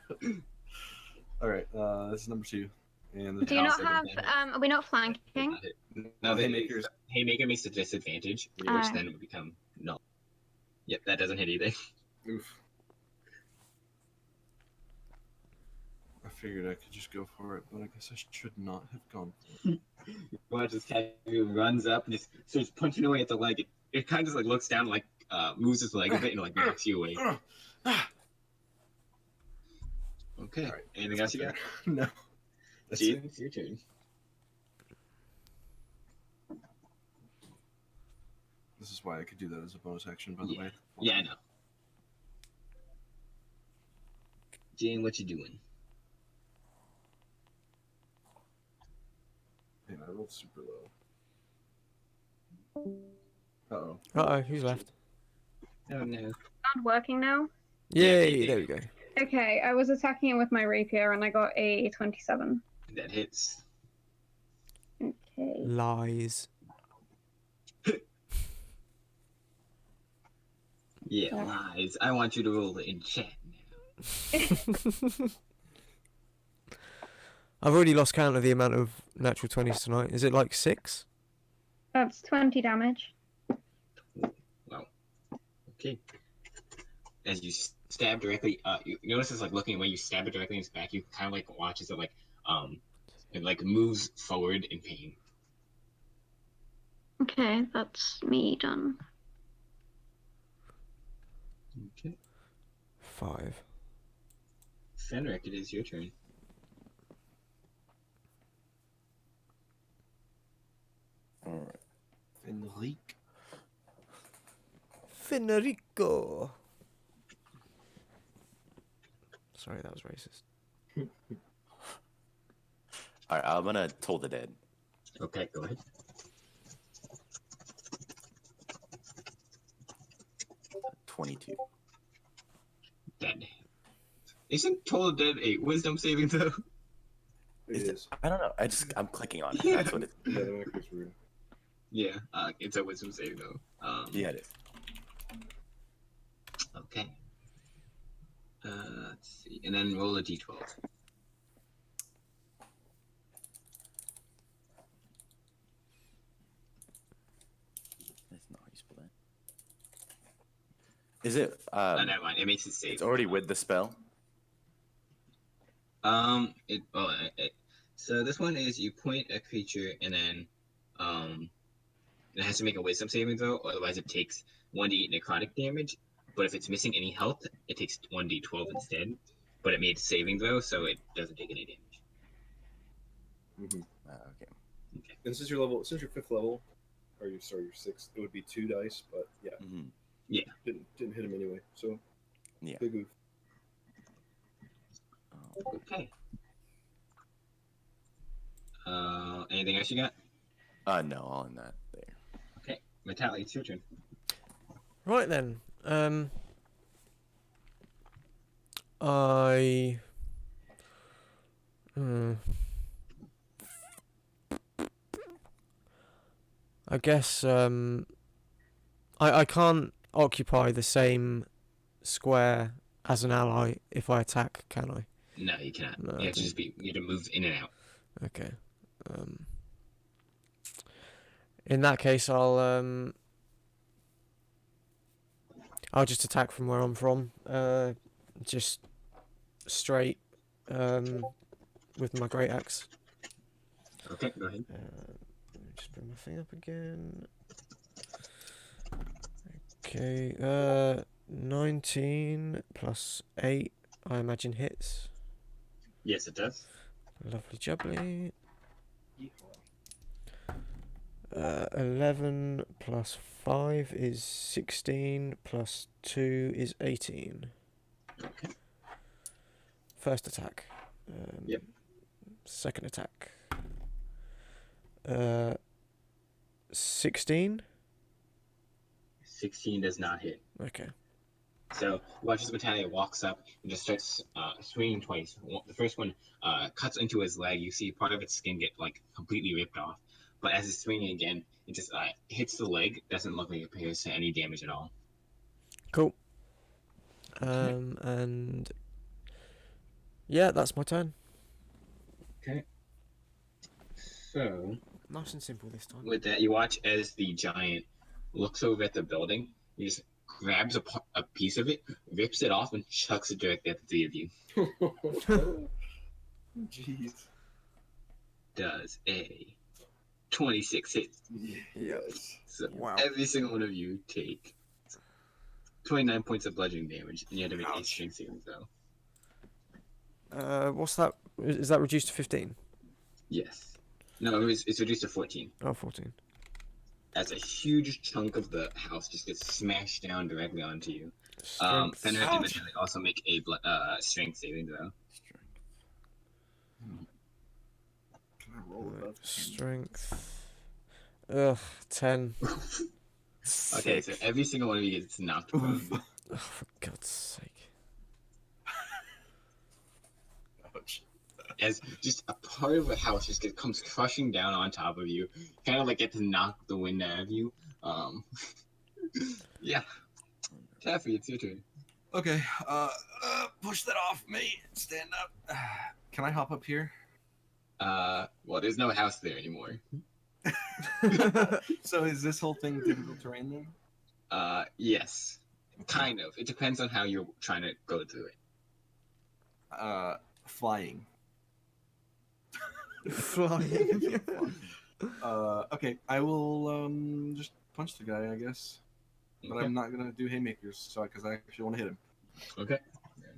All right. This is number 2, and Do you not Also have? does not Are we not Does flanking? not hit. no the haymakers. Haymaker makes a disadvantage, which Ah. then would become null. Yep, that doesn't hit either. Oof. I figured I could just go for it, but I guess I should not have gone. Watch this cat who runs up and just starts punching away at the leg. It kind of just like looks down, like moves his leg a bit and like knocks you away. Okay. All right, Anything else you got? No. That's Jayden, it. it's your turn. This is why I could do that as a bonus action, by the Yeah. way. Yeah, I know. Jane, what you doing? Man, I rolled super low. Uh-oh. Uh-oh, who's left? Oh no. Not working now. Yay, Yeah, there we go. Okay, I was attacking it with my rapier and I got a 27. That hits. Okay. Lies. Yeah, Yeah. lies. I want you to roll it in chat now. I've already lost count of the amount of natural 20s tonight. Is it like 6? That's 20 damage. Wow. Okay. As you stab directly, you notice it's like looking when you stab it directly in its back, you kind of like watch as it like it like moves forward in pain. Okay, that's me done. Okay. 5. Fenric, it is your turn. All right. Fenric. Fenrico. Sorry, that was racist. All right, I'm gonna toll the dead. Okay, go ahead. $22. Dead. Isn't Toll Dead a wisdom saving throw? It is. I don't know. I'm clicking on it. Yeah. That's what it. Yeah, the mimicry's weird. Yeah, it's a wisdom saving throw. Yeah, it is. Okay. Let's see. And then roll a d12. That's not how you spell that. Is it? Never mind. It makes it save. It's already with the spell. So this one is you point a creature and then it has to make a wisdom saving throw, otherwise it takes 1d8 necrotic damage. But if it's missing any health, it takes 1d12 instead. But it made a saving throw, so it doesn't take any damage. Mm-hmm. Okay. And since you're 5th level, or you're 6th, it would be 2 dice. But yeah, Mm-hmm. didn't hit him anyway. So Yeah. big oof. Okay. Anything else you got? No, all in that there. Okay, Metalli, it's your turn. Right then. I. I guess I can't occupy the same square as an ally if I attack, can I? No, you cannot. No, you have to just you have to move in and out. Okay. In that case, I'll just attack from where I'm from. Just straight with my great axe. Okay, go ahead. Let me just bring my thing up again. Okay, 19 plus 8, I imagine hits. Yes, it does. Lovely jubbly. 11 plus 5 is 16, plus 2 is 18. Okay. First attack. Yep. Second attack. 16? 16 does not hit. Okay. So watch as Metalli walks up and just starts swinging twice. The first one cuts into his leg. You see part of its skin get like completely ripped off. But as it's swinging again, it just hits the leg. Doesn't look like it appears to any damage at all. Cool. And yeah, that's my turn. Okay. So Nice and simple this time. with that, you watch as the giant looks over at the building. He just grabs a piece of it, rips it off, and chucks it directly at the three of you. Jeez. Does a 26 hit. Yes. So Wow. every single one of you take 29 points of bludgeoning damage, and you have to make a Ouch. strength saving throw. What's that? Is that reduced to 15? Yes. No, it's reduced to 14. Oh, 14. As a huge chunk of the house just gets smashed down directly onto you. Strength. Fenric and Metalli also make a strength saving throw. Can I roll above 10? Strength. Ugh, 10. Okay, so every single one of you gets knocked prone. Oh, for God's sake. Ouch. As just a part of the house just comes crushing down on top of you, kind of like gets knocked the wind out of you. Yeah. Taffy, it's your turn. Okay, push that off me. Stand up. Can I hop up here? Well, there's no house there anymore. So is this whole thing difficult terrain then? Yes. Kind of. It depends on how you're trying to go through it. Flying. Flying. Okay, I will just punch the guy, I guess. But Okay. I'm not gonna do haymakers, so because I actually want to hit him. Okay.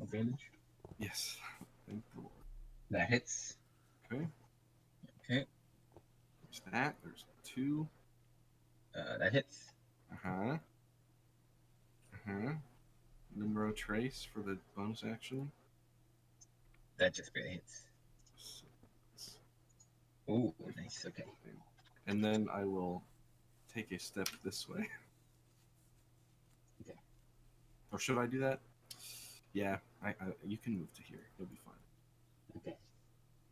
Advantage. Yes. Thank the Lord. That hits. Okay. Okay. There's that. There's 2. That hits. Uh huh. Numero trace for the bonus action. That just barely hits. Ooh, nice. Okay. And then I will take a step this way. Okay. Or should I do that? Yeah, I you can move to here. You'll be fine. Okay.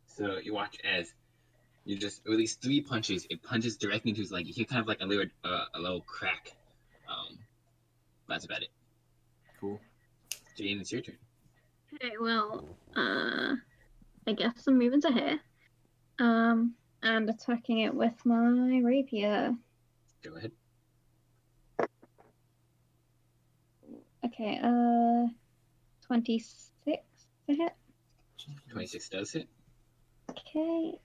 So you watch as you just release 3 punches. It punches directly into his leg. You hear kind of like a little crack. That's about it. Cool. Jayden, it's your turn. Okay, well, I guess I'm moving to here. And attacking it with my rapier. Go ahead. Okay, 26 to hit. 26 does hit. Okay.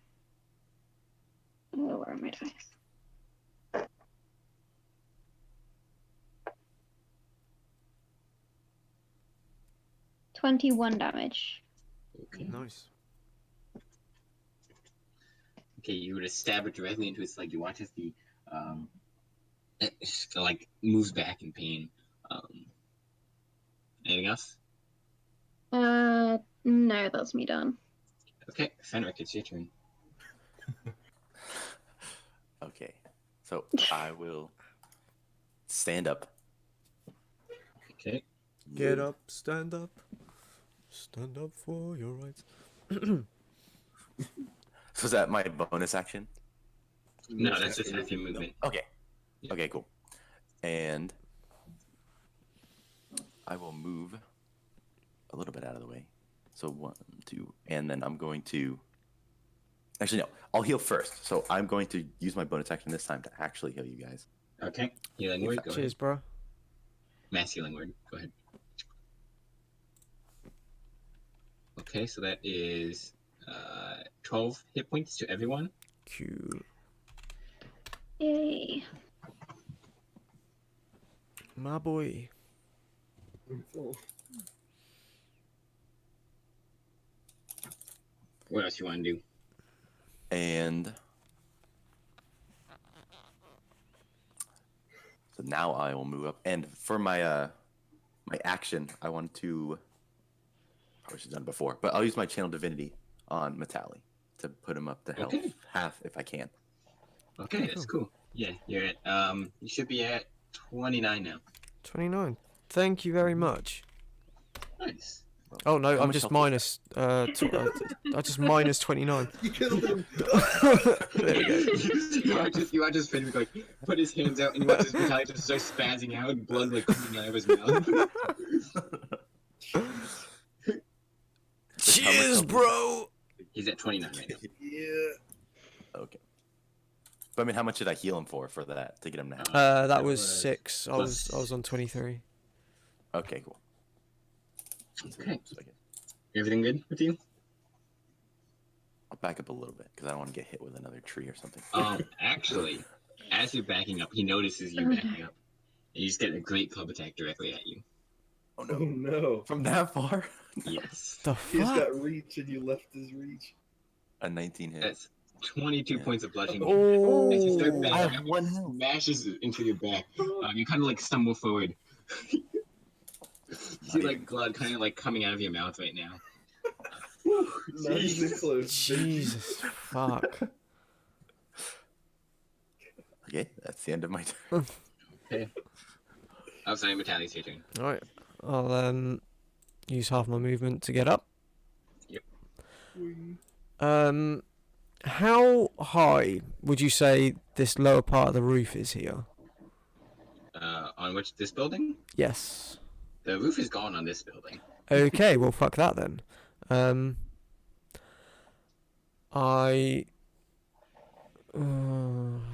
Oh, where are my dice? $21 damage. Okay. Nice. Okay, you would stab it directly into its leg. You watch as the it just, like moves back in pain. Anything else? No, that's me done. Okay, Fenric, it's your turn. Okay, so I will stand up. Okay. Get up, stand up. Stand up for your rights. So is that my bonus action? No, that's just half your movement. Okay. Yeah. Okay, cool. And I will move a little bit out of the way. So 1, 2, and then I'm going to. Actually, no. I'll heal first. So I'm going to use my bonus action this time to actually heal you guys. Okay. Healing word, go Cheers, ahead. bro. Mass healing word, go ahead. Okay, so that is 12 hit points to everyone. Cool. Yay. My boy. What else you want to do? And so now I will move up. And for my my action, I want to. Probably should have done it before, but I'll use my channel divinity on Metalli to put him up to health Okay. half if I can. Okay, that's cool. Yeah, you're at you should be at 29 now. 29. Thank you very much. Nice. Oh no, How I'm much just health is minus. I just minus 29. You killed him. There we go. you are just Fenric like put his hands out and you watch his Metalli just start spazzing out and blood like coming out of his mouth. Cheers, bro. He's at 29 right now. Yeah. Okay. But I mean, how much did I heal him for that to get him now? That was 6. I was on 23. Okay, cool. Okay. So I guess Everything good with you? I'll back up a little bit because I don't want to get hit with another tree or something. Actually, as you're backing up, he notices you backing up. And you just get a great club attack directly at you. Oh Oh no! no. From that far? Yes. The He's fuck? got reach and you left his reach. A 19 hit. That's 22 Yeah. points of bludgeoning. Oh. As you start I backing have up, one it health. smashes into your back. You kind of like stumble forward. You see like blood kind of like coming out of your mouth right now. Not even close. Jesus, fuck. Okay, that's the end of my turn. Okay. Oh, sorry, Metalli's your turn. Alright, I'll use half my movement to get up. Yep. How high would you say this lower part of the roof is here? On this building? Yes. The roof is gone on this building. Okay, well fuck that then. I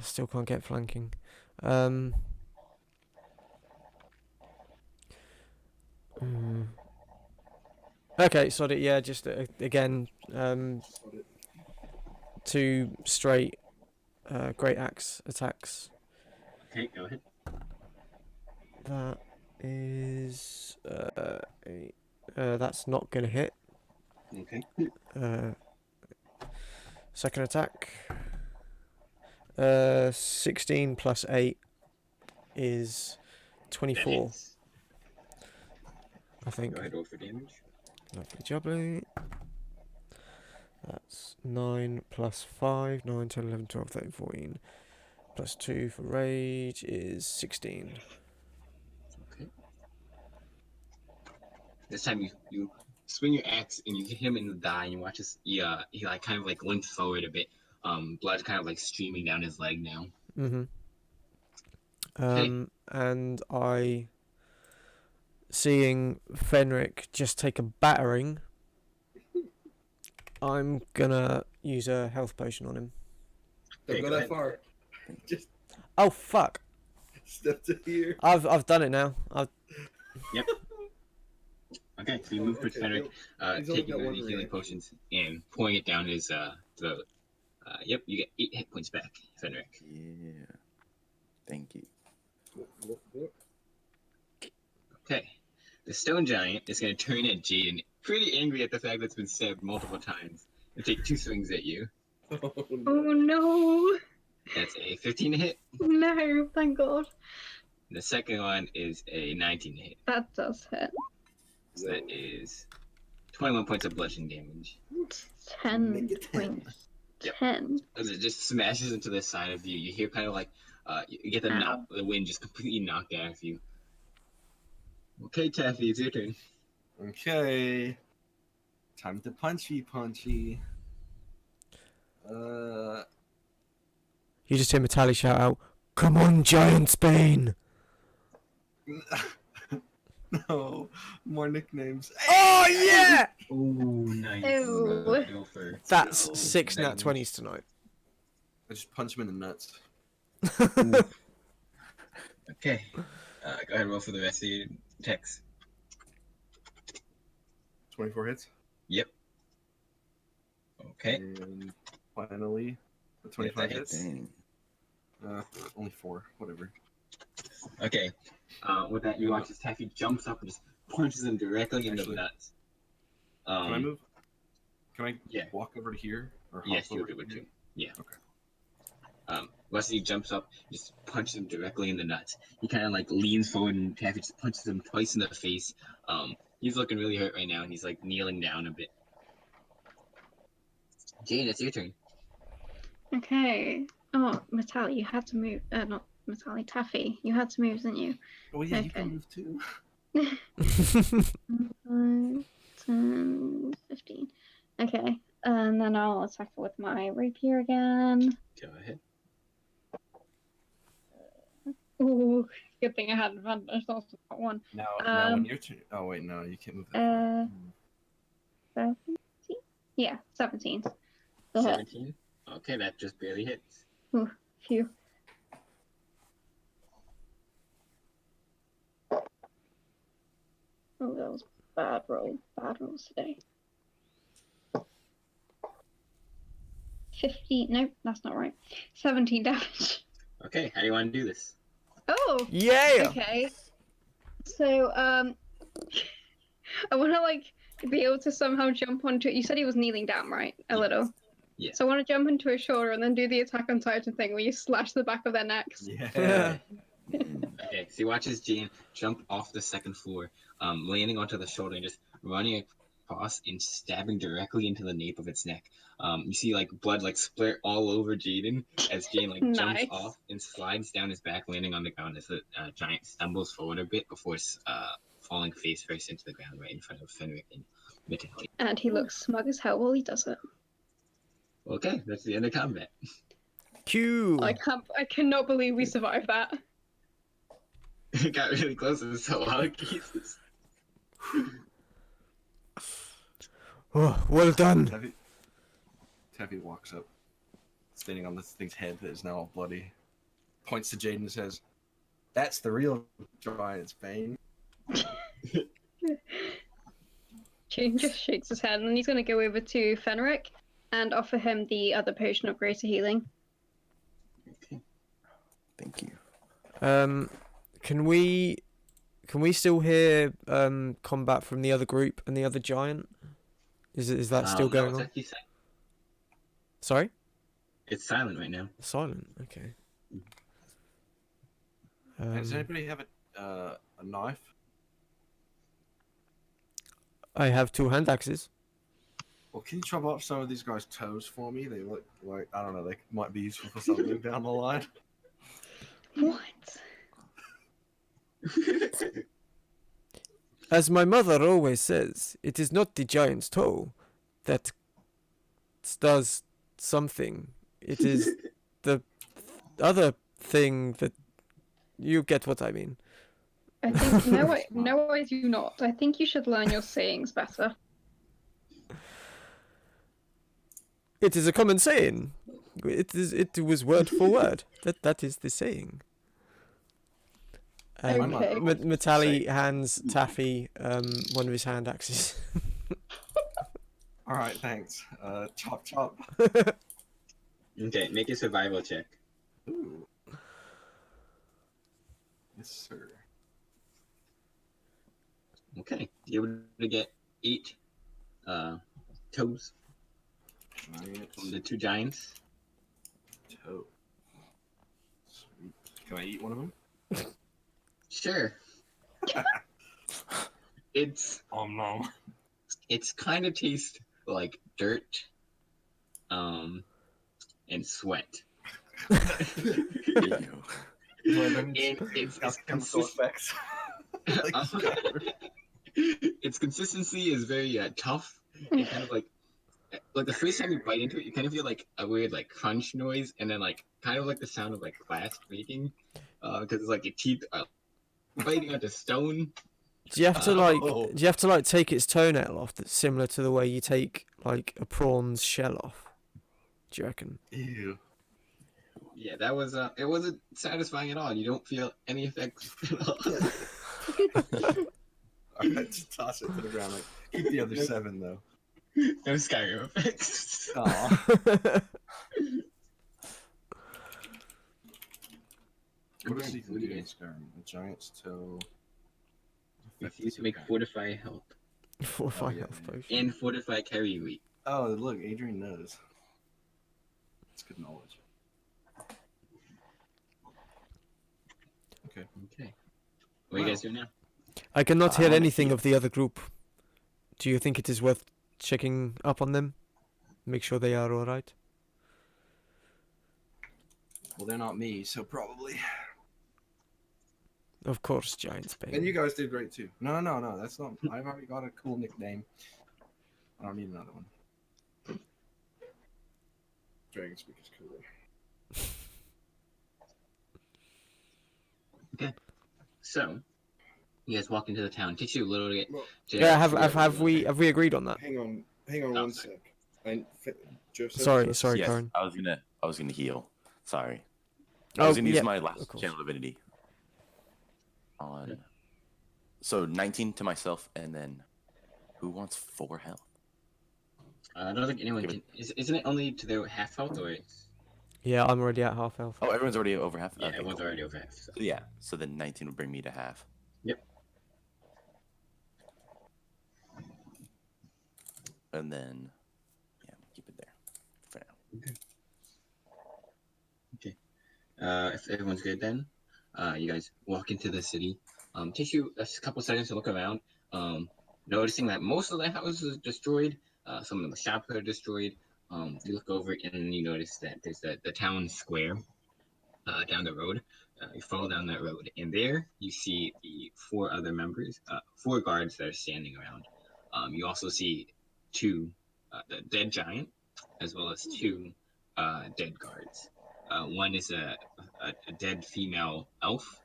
still can't get flanking. Okay, sorry. Yeah, just again. 2 straight great axe attacks. Okay, go ahead. That is that's not gonna hit. Okay. Second attack. 16 plus 8 is 24. Hits. I think. Go ahead, roll for damage. Lovely jubbly. That's 9 plus 5, 9, 10, 11, 12, 13, 14. Plus 2 for rage is 16. Okay. This time you swing your axe and you hit him in the thigh and you watch his he like kind of like limps forward a bit. Blood kind of like streaming down his leg now. Mm-hmm. Okay. And I, seeing Fenric just take a battering, I'm gonna use a health potion on him. Don't Okay, go go that ahead. far. Just Oh fuck! step to here. I've done it now. Okay, so you move towards Okay, Fenric, he's only taking got one of one the healing reaction. potions and pouring it down his throat. Yep, you get 8 hit points back, Fenric. Yeah. Thank you. Okay. The stone giant is going to turn at Jayden, pretty angry at the fact that it's been stabbed multiple times, and take 2 swings at you. Oh, Oh no. no! That's a 15 to hit. No, thank God. And the second one is a 19 to hit. That does hit. So that is 21 points of bludgeoning damage. 10 Make it 10. points. Yep. 10. As it just smashes into the side of you, you hear kind of like you get Ow. the wind just completely knocked out of you. Okay, Taffy, it's your turn. Okay. Time to punchy. You just hear Metalli shout out, "Come on, Giantsbane!" No, more nicknames. Oh yeah! Oh, nice. Ew. Go for That's Oh, 6 nat nice. 20s tonight. I just punch him in the nuts. Okay. Go ahead and roll for the rest of your attacks. 24 hits. Yep. Okay. And finally, the 25 that hits. Dang. Only 4. Whatever. Okay. With that, you watch as Taffy jumps up and just punches him directly in the Actually, nuts. Can I move? Can I Yeah. walk over to here? Or hop Yes, you over would be able here? to. Yeah. Okay. Wesley jumps up, just punches him directly in the nuts. He kind of like leans forward and Taffy just punches him twice in the face. He's looking really hurt right now and he's like kneeling down a bit. Jane, it's your turn. Okay. Oh, Metalli, you had to move. Not Metalli, Taffy. You had to move, didn't you? Oh yeah, you Okay. can move too. 5, 10, 15. Okay. And then I'll attack it with my rapier again. Go ahead. Ooh, good thing I had advantage. That's not one. Now when Um, your turn. Oh wait, no, you can't move that far. 17? Yeah, 17. Go ahead. 17. Okay, that just barely hits. Phew. Oh, that was bad roll. Bad rolls today. 15. Nope, that's not right. 17 damage. Okay, how do you want to do this? Oh, Yeah! okay. So, I want to, like, be able to somehow jump onto it. You said he was kneeling down, right? A Yes. little. Yeah. So I want to jump into his shoulder and then do the Attack on Titan thing where you slash the back of their necks. Yeah. Okay, so he watches Jane jump off the second floor, landing onto the shoulder and just running across and stabbing directly into the nape of its neck. You see like blood like splatter all over Jayden as Jane like jumps Nice. off and slides down his back, landing on the ground as the giant stumbles forward a bit before falling face first into the ground right in front of Fenric and Metalli. And he looks smug as hell while he does it. Okay, that's the end of combat. Q! I cannot believe we survived that. It got really close in a lot of cases. Oh, well done! Taffy walks up, standing on this thing's head that is now all bloody. Points to Jayden and says, "That's the real giant's bane." Jane just shakes his head and then he's going to go over to Fenric and offer him the other potion of greater healing. Okay. Thank you. Can we still hear combat from the other group and the other giant? Is that still No, going it's on? actually silent. Sorry? It's silent right now. Silent. Okay. Does anybody have a knife? I have 2 hand axes. Well, can you chop off some of these guys' toes for me? They look like, I don't know, they might be useful for something down the line. What? As my mother always says, it is not the giant's toe that does something. It is the other thing that you get what I mean. I think no, I do not. I think you should learn your sayings better. It is a common saying. It was word for word. That is the saying. Okay. Metalli hands Taffy one of his hand axes. All right, thanks. Chop chop. Okay, make a survival check. Ooh. Yes, sir. Okay, you're able to get 8 toes from the 2 giants. Toe. Sweet. Can I eat one of them? Sure. It's kind of tastes like dirt, and sweat. Ew. And it's chemical effects. its consistency is very tough and kind of like the first time you bite into it, you kind of feel like a weird like crunch noise, and then like kind of like the sound of like glass breaking, because it's like your teeth are biting onto stone. Do you have to like? Oh. Do you have to like take its toenail off? That's similar to the way you take like a prawn's shell off. Do you reckon? Ew. Yeah, that was it wasn't satisfying at all. You don't feel any effects at all. Alright, just toss it to the ground. Like, keep the other 7 though. No Skyrim effects. Aw. What does he do in Skyrim? A giant's toe. Refuse to make fortify health 4 or 5 yeah, health yeah. potion. and fortify carry weight. Oh, look, Adrian knows. That's good knowledge. Okay. Okay. What are you guys doing now? I cannot I hear wanna anything heal. of the other group. Do you think it is worth checking up on them? Make sure they are alright? Well, they're not me, so probably. Of course, Giant Spain. And you guys did great too. No, that's not. I've already got a cool nickname. I don't need another one. Dragon Speak is cooler. Okay. So, you guys walk into the town. It takes you a little bit. Well, Yeah, have we agreed on that? hang on Oh, one sorry. sec. And Joseph. Sorry, Yes, Korin. I was gonna heal. Sorry. I Oh, was gonna use yeah, my of last course. channel divinity. On. So 19 to myself, and then who wants 4 health? I don't think anyone Give can. Isn't it only to their half health, or? Yeah, I'm already at half health. Oh, everyone's already over half. Yeah, Okay, everyone's cool. already over half. So. So, yeah, so then 19 would bring me to half. Yep. And then, yeah, keep it there for now. If everyone's good, then you guys walk into the city. Takes you a couple seconds to look around. Noticing that most of the houses are destroyed. Some of the shops are destroyed. You look over and you notice that there's the town square down the road. You follow down that road, and there you see the 4 other members, 4 guards that are standing around. You also see 2, the dead giant, as well as 2 dead guards. One is a dead female elf,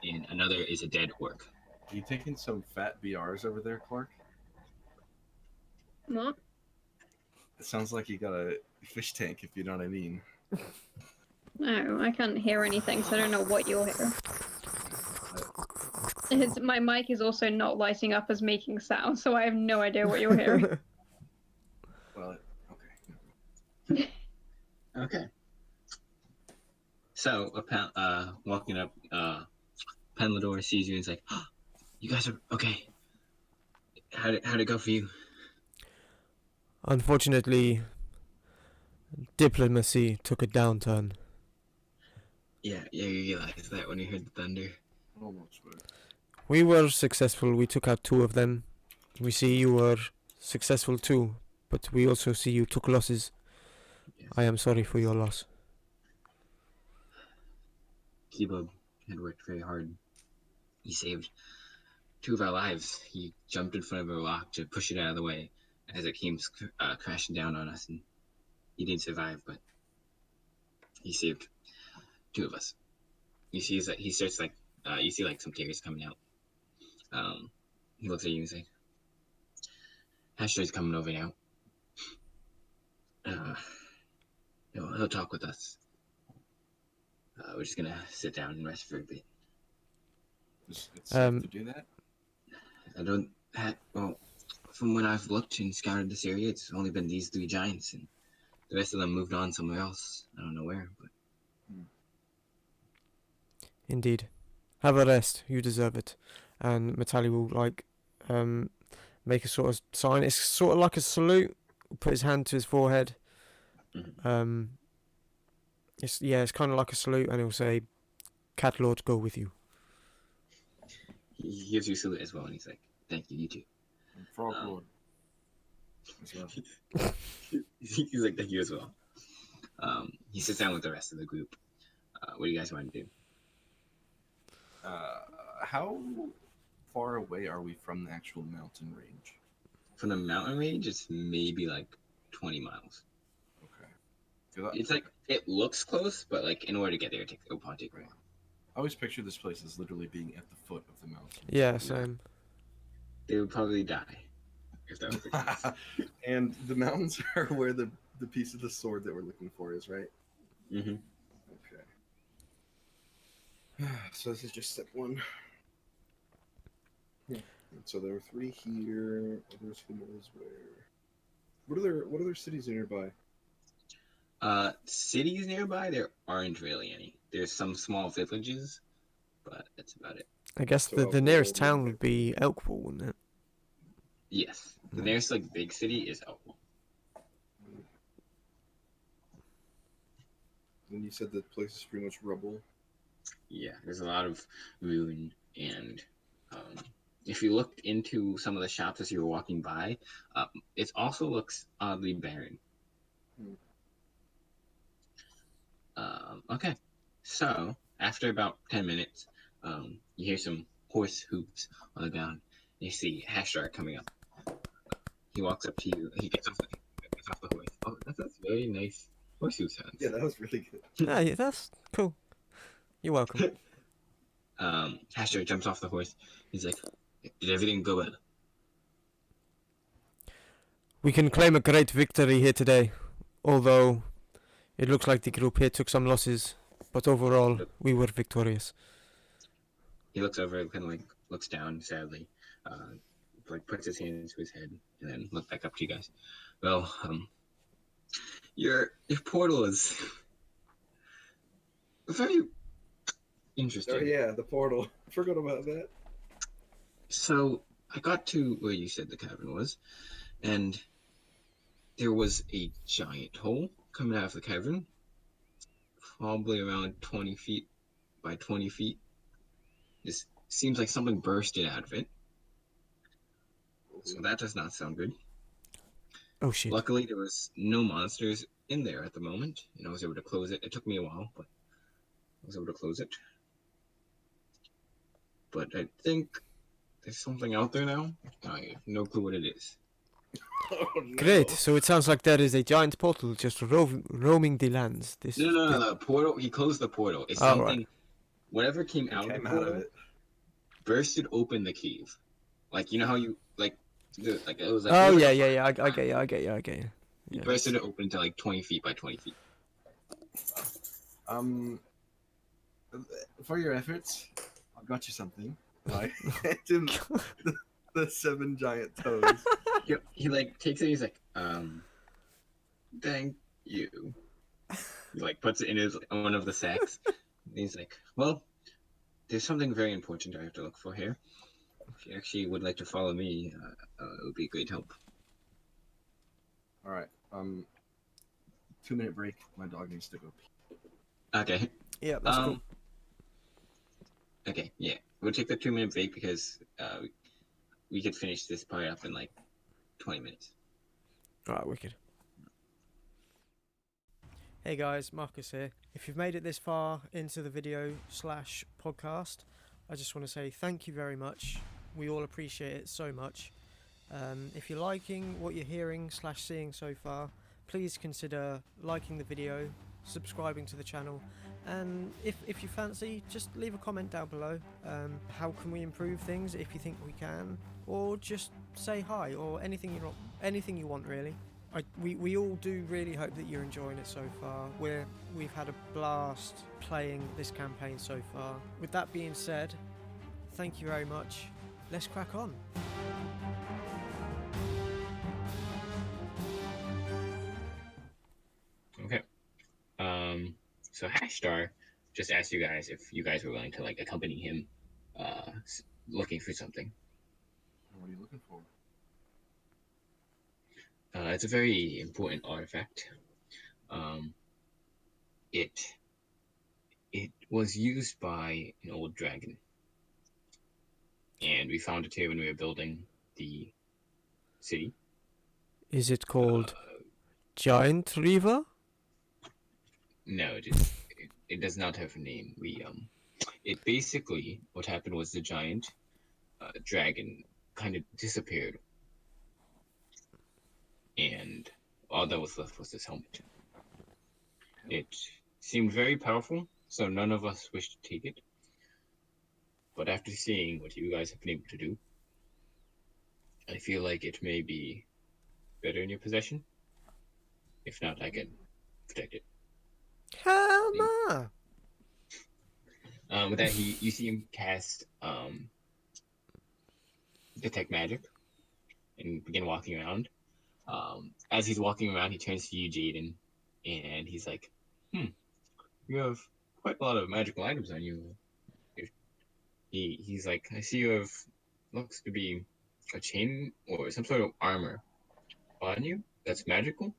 and another is a dead orc. Are you taking some fat BRs over there, Clark? What? It sounds like you got a fish tank, if you know what I mean. No, I can't hear anything, so I don't know what you'll hear. My mic is also not lighting up as making sound, so I have no idea what you're hearing. Well, okay. Okay. So, walking up, Penlador sees you and is like, oh, "You guys are okay. How'd it go for you?" Unfortunately, diplomacy took a downturn. Yeah, you realized that when you heard the thunder. Almost would. We were successful. We took out 2 of them. We see you were successful too, but we also see you took losses. Yes. I am sorry for your loss. Keyboard had worked very hard. He saved 2 of our lives. He jumped in front of a rock to push it out of the way as it came crashing down on us, and he didn't survive, but he saved 2 of us. You see that he starts like you see like some tears coming out. He looks at you and says, "Hashter's coming over now. He'll talk with us. We're just gonna sit down and rest for a bit." It's safe to do that. Well, from when I've looked and scouted this area, it's only been these 3 giants, and the rest of them moved on somewhere else. I don't know where, but Indeed. Have a rest. You deserve it. And Metalli will make a sort of sign. It's sort of like a salute. Put his hand to his forehead. Mhm. It's kind of like a salute, and he'll say, "Cat Lord, go with you." he gives you a salute as well, and he's like, "Thank you, you too." And Frog Lord. As well. He's like, "Thank you as well." He sits down with the rest of the group. What do you guys want to do? How far away are we from the actual mountain range? From the mountain range, it's maybe like 20 miles. Okay. 'Cause It's like, it looks close, but like in order to get there, it'll probably take a while. I always picture this place as literally being at the foot of the mountain. Yeah, same. They would probably die if that was the case. And the mountains are where the piece of the sword that we're looking for is, right? Mm-hmm. Okay. So this is just step 1. So there are 3 here. Others who knows where. What other cities are nearby? Cities nearby, there aren't really any. There's some small villages, but that's about it. I guess So the Elkwall nearest would be town okay. would be Elkwall, wouldn't it? Yes. The nearest like big city is Elkwall. And you said the place is pretty much rubble. Yeah, there's a lot of ruin, and if you looked into some of the shops as you were walking by, it also looks oddly barren. Okay, so after about 10 minutes, you hear some horse hooves on the ground. You see Hashtar coming up. He walks up to you. He gets off the horse. Oh, that's very nice horse hoof sounds. Yeah, that was really good. Yeah, that's cool. You're welcome. Hashtar jumps off the horse. He's like, "Did everything go well?" We can claim a great victory here today, although it looks like the group here took some losses, but overall we were victorious. He looks over, kind of like looks down sadly, like puts his hand into his head, and then looks back up to you guys. Well, your portal is very interesting. Oh yeah, the portal. Forgot about that. So I got to where you said the cavern was, and there was a giant hole coming out of the cavern, probably around 20 feet by 20 feet. This seems like something bursted out of it. So that does not sound good. Oh shit. Luckily, there was no monsters in there at the moment, and I was able to close it. It took me a while, but I was able to close it. But I think there's something out there now. I have no clue what it is. Oh, no. Great, so it sounds like there is a giant portal just roaming the lands. No. The portal. He closed the portal. It's Oh, something. right. Whatever came out, Came of the out of portal it. bursted open the cave. Like, you know how you like it was like. Oh it was yeah, like yeah. I get you. He Yeah. bursted it open to like 20 feet by 20 feet. For your efforts, I've got you something. Like, the 7 giant toes. He like takes it. He's like, thank you. He like puts it in his one of the sacks. He's like, well, there's something very important I have to look for here. If you actually would like to follow me, it would be a great help. All right. 2-minute break. My dog needs to go pee. Okay. Yeah, that's cool. Okay, yeah. We'll take the 2-minute break because we could finish this part up in like 20 minutes. Alright, wicked. Hey guys, Marcus here. If you've made it this far into the video / podcast, I just want to say thank you very much. We all appreciate it so much. If you're liking what you're hearing / seeing so far, please consider liking the video, subscribing to the channel, and if you fancy, just leave a comment down below. How can we improve things if you think we can, or just say hi, or anything you want really. We all do really hope that you're enjoying it so far. We've had a blast playing this campaign so far. With that being said, thank you very much. Let's crack on. Okay. So Hashtar just asked you guys if you guys were willing to like accompany him, looking for something. What are you looking for? It's a very important artifact. It was used by an old dragon, and we found it here when we were building the city. Is it called Dragonriever? No, it does not have a name. It basically, what happened was the giant dragon kind of disappeared, and all that was left was this helmet. It seemed very powerful, so none of us wished to take it. But after seeing what you guys have been able to do, I feel like it may be better in your possession. If not, I can protect it. Hell nah! With that, you see him cast detect magic and begin walking around. As he's walking around, he turns to you, Jayden, and he's like, you have quite a lot of magical items on you. He's like, I see you have, looks to be a chain or some sort of armor on you that's magical,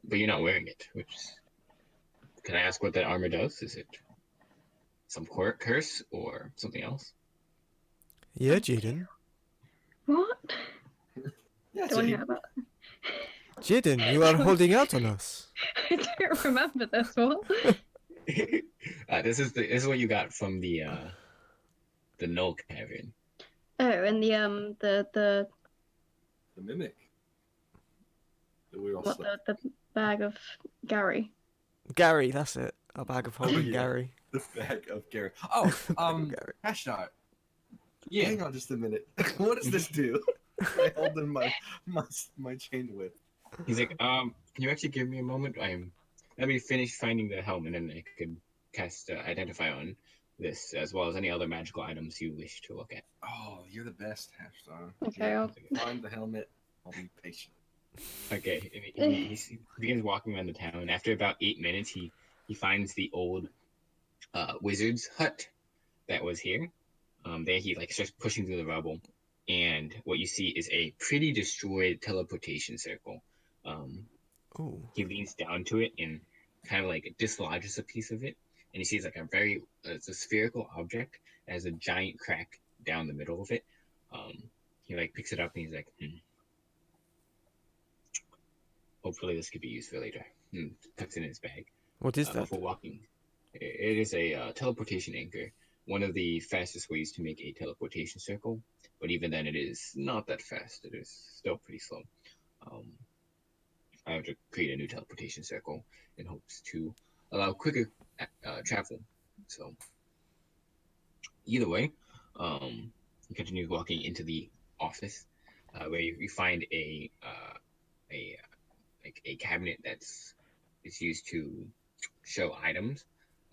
but you're not wearing it, can I ask what that armor does? Is it some curse or something else? Yeah, Jayden. What? Yeah, Don't know about Jayden, you are holding out on us. I don't remember this one. This is what you got from the Null Cavern. Oh, and the mimic. That we all what slept. the bag of Gary. Gary, that's it. A bag of holding yeah. Gary. The bag of Gary. Oh, Gary. Hashtar. Yeah. Hang on just a minute. What does this do? I hold in my chain whip. He's like, can you actually give me a moment? Let me finish finding the helmet, and I could cast Identify on this, as well as any other magical items you wish to look at. Oh, you're the best, Hashtar. Okay, Yeah, I'll find the helmet. I'll be patient. Okay, and he begins walking around the town, and after about 8 minutes, he finds the old wizard's hut that was here. There he like starts pushing through the rubble, and what you see is a pretty destroyed teleportation circle. Ooh. He leans down to it and kind of like dislodges a piece of it, and he sees like it's a spherical object that has a giant crack down the middle of it. He like picks it up and he's like, hopefully this could be used for later. Tucks it in his bag. What is that? Before walking, it is a teleportation anchor. One of the fastest ways to make a teleportation circle, but even then, it is not that fast. It is still pretty slow. I have to create a new teleportation circle in hopes to allow quicker travel. So, either way, you continue walking into the office, where you find a cabinet it's used to show items,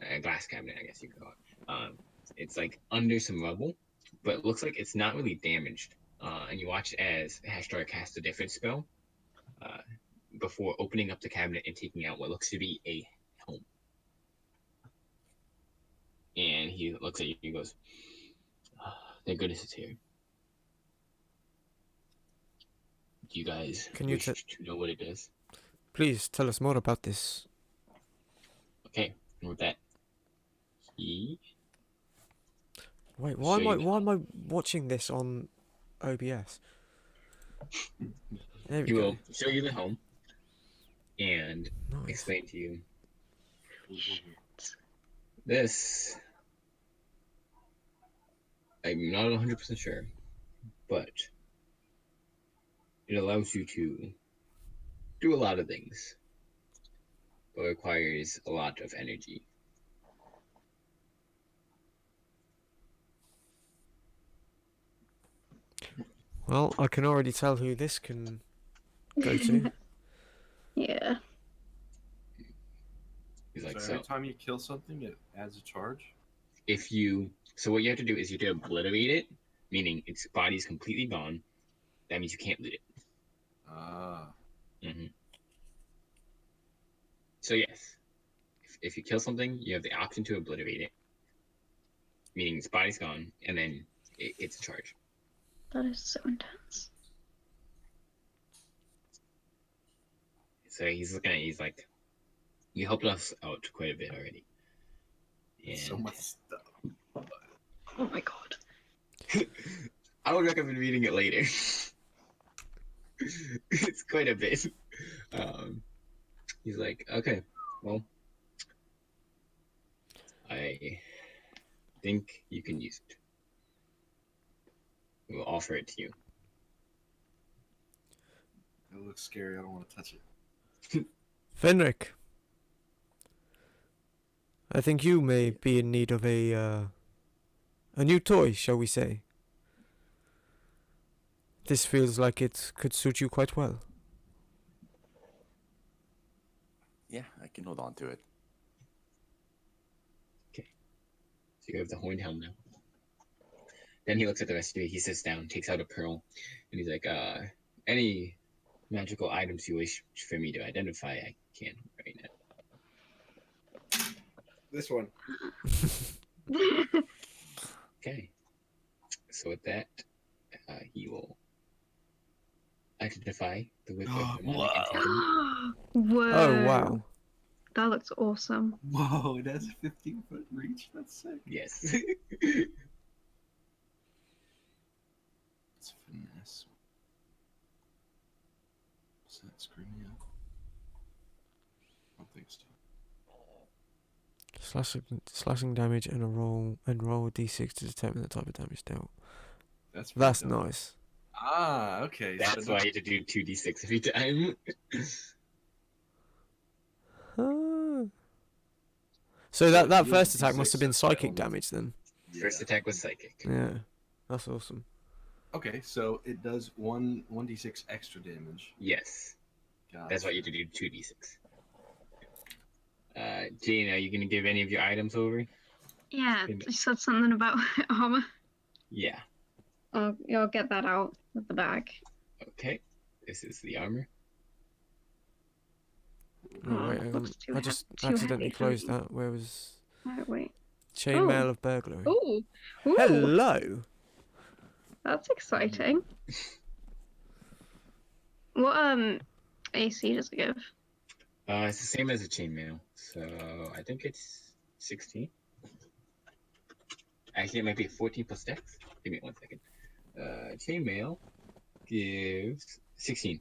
a glass cabinet, I guess you could call it. It's like under some rubble, but it looks like it's not really damaged. And you watch as Hashtar casts a different spell. before opening up the cabinet and taking out what looks to be a helm. And he looks at you and goes, oh, thank goodness it's here. Do you guys wish to know what it does? Please tell us more about this. Okay, and with that, he... Wait, why am I watching this on OBS? There we He go. will show you the home and Nice. explain to you. This, I'm not 100% sure, but it allows you to do a lot of things, but requires a lot of energy. Well, I can already tell who this can go to. Yeah. He's like, So every so time you kill something, it adds a charge. if you, so what you have to do is you have to obliterate it, meaning its body's completely gone. That means you can't loot it. Ah. Mm-hmm. So yes, if you kill something, you have the option to obliterate it, meaning its body's gone, and then it's a charge. That is so intense. So he's looking at you, he's like, you helped us out quite a bit already. And So much stuff. Oh my god. I would recommend reading it later. It's quite a bit. He's like, okay, well, I think you can use it. We'll offer it to you. It looks scary. I don't want to touch it. Fenric, I think you may be in need of a new toy, shall we say. This feels like it could suit you quite well. Yeah, I can hold on to it. Okay. So you have the horned helm now. Then he looks at the rest of you. He sits down, takes out a pearl, and he's like, any magical items you wish for me to identify, I can right now. This one. Okay. So with that, he will identify the whip of demonic antagonist. Whoa. Oh, wow. That looks awesome. Whoa, it has a 15-foot reach. That's sick. Yes. It's finesse. What's that screaming out? I don't think so. Slashing damage and roll a d6 to determine the type of damage dealt. That's That's pretty dope. nice. Ah, okay. That's why you have to do 2d6 every time. Ah. So that you first have attack must have been D6 psychic almost. damage then. First attack was psychic. Yeah, that's awesome. Okay, so it does 1d6 extra damage. Yes. Gotcha. That's why you have to do 2d6. Jane, are you going to give any of your items over? Yeah, you said something about armor. Yeah. I'll get that out of the bag. Okay. This is the armor. Oh, wait, hang on. looks too I just too accidentally heavy. closed that. Where was Oh, wait. chainmail of burglary? Ooh. Ooh. Hello. That's exciting. What AC does it give? It's the same as a chainmail, so I think it's 16. Actually, it might be 14 plus dex. Give me 1 second. Chainmail gives 16,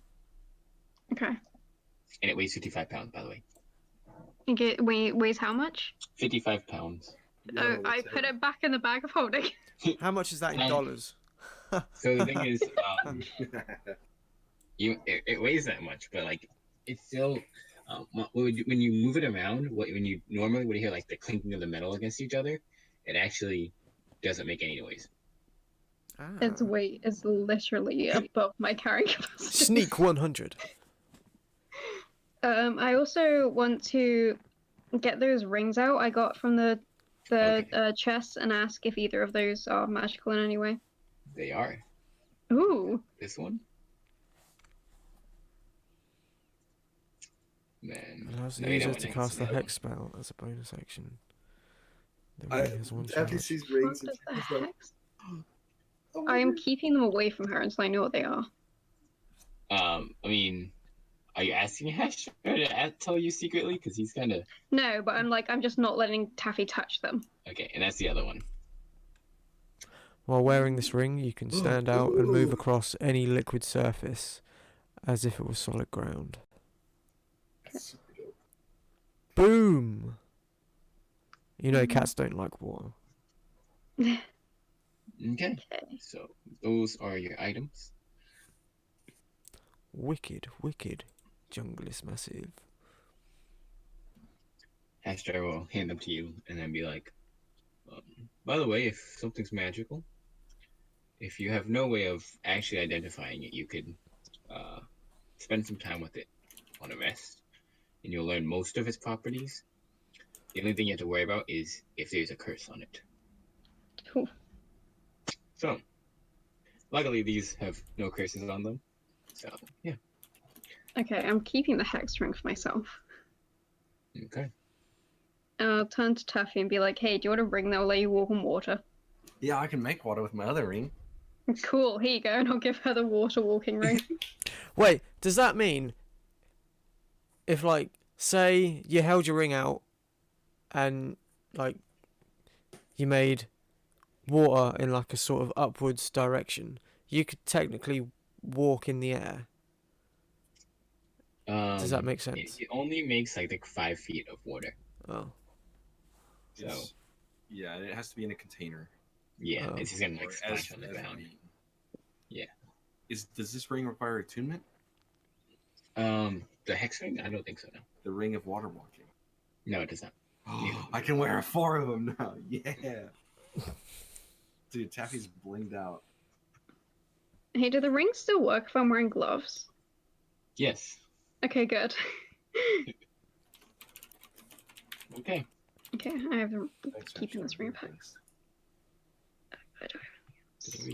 Okay. and it weighs 55 pounds, by the way. Weighs how much? 55 pounds. Oh, I put it back in the bag of holding. How much is that in Um, dollars? So the thing is, it weighs that much, but like it's still when you move it around, when you normally would hear like the clinking of the metal against each other, it actually doesn't make any noise. Its weight is literally above my carrying capacity. Sneak 100. I also want to get those rings out I got from the chest and ask if either of those are magical in any way. They are. Ooh. This one Then Allows the let me know user when to I can cast see the the other hex spell as a bonus action. The I ring has one Taffy charge. sees What rings and does the Taffy's like, hex? oh, I am keeping them away from her until I know what they are. I mean, are you asking Hash to tell you secretly? Because he's kind of No, but I'm just not letting Taffy touch them. okay. And that's the other one. While wearing this ring, you can stand out and move across any liquid surface as if it was solid ground. that's super dope. Boom! You know cats don't like water. Okay. Okay. So those are your items. Wicked, wicked. Jungle is massive. Hashtag will hand them to you and then be like, by the way, if something's magical, if you have no way of actually identifying it, you could spend some time with it on a rest, and you'll learn most of its properties. The only thing you have to worry about is if there's a curse on it. Cool. So, luckily, these have no curses on them. So, yeah. Okay, I'm keeping the hex ring for myself. Okay. I'll turn to Taffy and be like, hey, do you want a ring that will let you walk on water? Yeah, I can make water with my other ring. Cool, here you go, and I'll give her the water walking ring. Wait, does that mean if, like, say you held your ring out and, like, you made water in, like, a sort of upwards direction, you could technically walk in the air? Does that make sense? It only makes like 5 feet of water. Oh. So, Yeah, it has to be in a container. yeah, Oh. it's just gonna like Or splash on the ground. rain. Yeah. Does this ring require attunement? The hex ring? I don't think so. No, The ring of water walking. no, it does not. I can wear 4 of them now. Yeah. Dude, Taffy's blinged out. Hey, do the rings still work if I'm wearing gloves? Yes. Okay, good. Okay. Okay, I have the Thanks, keeping Ashley. this ring pack. I don't There we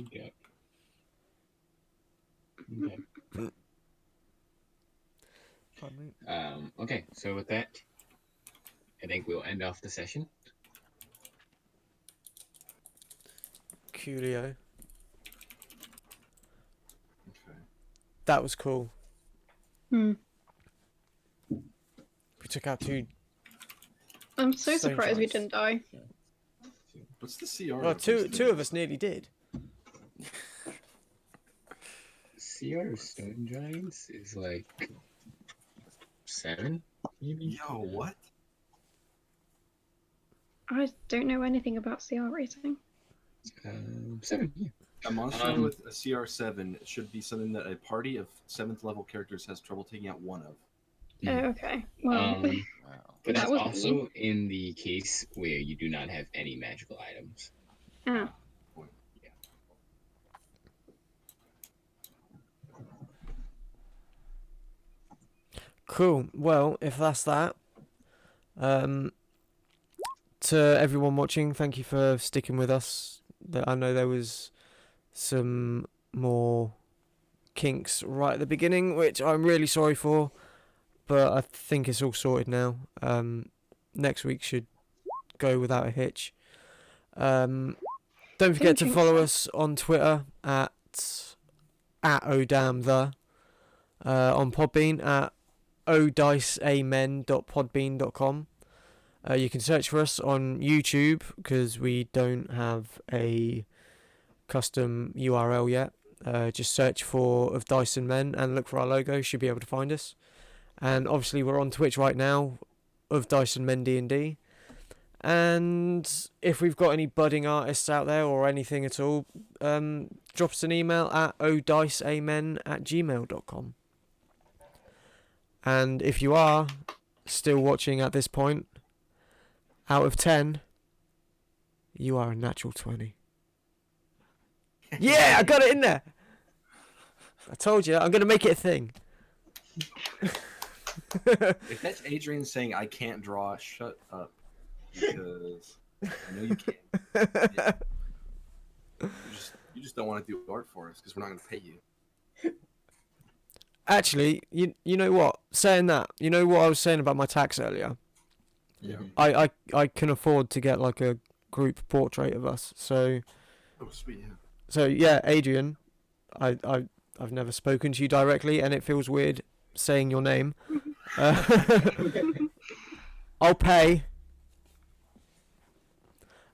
go. Okay. Okay, so with that, I think we'll end off the session. Coolio. Okay. That was cool. Hmm. We took out 2. I'm so Stone surprised we giants. didn't die. What's the CR? Well, of these two of things? us nearly did. CR of Stone Giants is like 7, maybe? Yo, what? I don't know anything about CR rating. 7, yeah. A monster Um, with a CR7 should be something that a party of 7th level characters has trouble taking out one of. Oh, okay. Well, Wow. But That that's was also mean. in the case where you do not have any magical items. ah, Cool. Well, if that's that, to everyone watching, thank you for sticking with us. I know there was some more kinks right at the beginning, which I'm really sorry for, but I think it's all sorted now. Next week should go without a hitch. Don't forget to think follow so. us on Twitter at oDaM on Podbean at odiceamen.podbean.com. You can search for us on YouTube because we don't have a custom URL yet. Just search for Of Dice and Men and look for our logo. You should be able to find us. And obviously we're on Twitch right now, Of Dice and Men D&D. And if we've got any budding artists out there or anything at all, drop us an email at odiceamen@gmail.com. And if you are still watching at this point, out of 10, you are a natural 20. Yeah, I got it in there. I told you, I'm going to make it a thing. If that's Adrian saying I can't draw, shut up. Because I know you can. Yeah. You just don't want to do art for us because we're not going to pay you. Actually, you know what? Saying that, you know what I was saying about my tax earlier. Yeah. I can afford to get like a group portrait of us. So Oh, sweet. Yeah. so yeah, Adrian, I've never spoken to you directly, and it feels weird saying your name. I'll pay.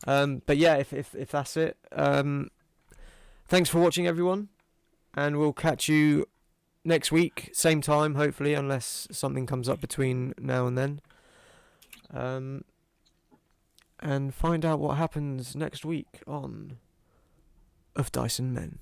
But yeah, if that's it. Thanks for watching, everyone, and we'll catch you next week, same time, hopefully, unless something comes up between now and then. And find out what happens next week on Of Dice and Men.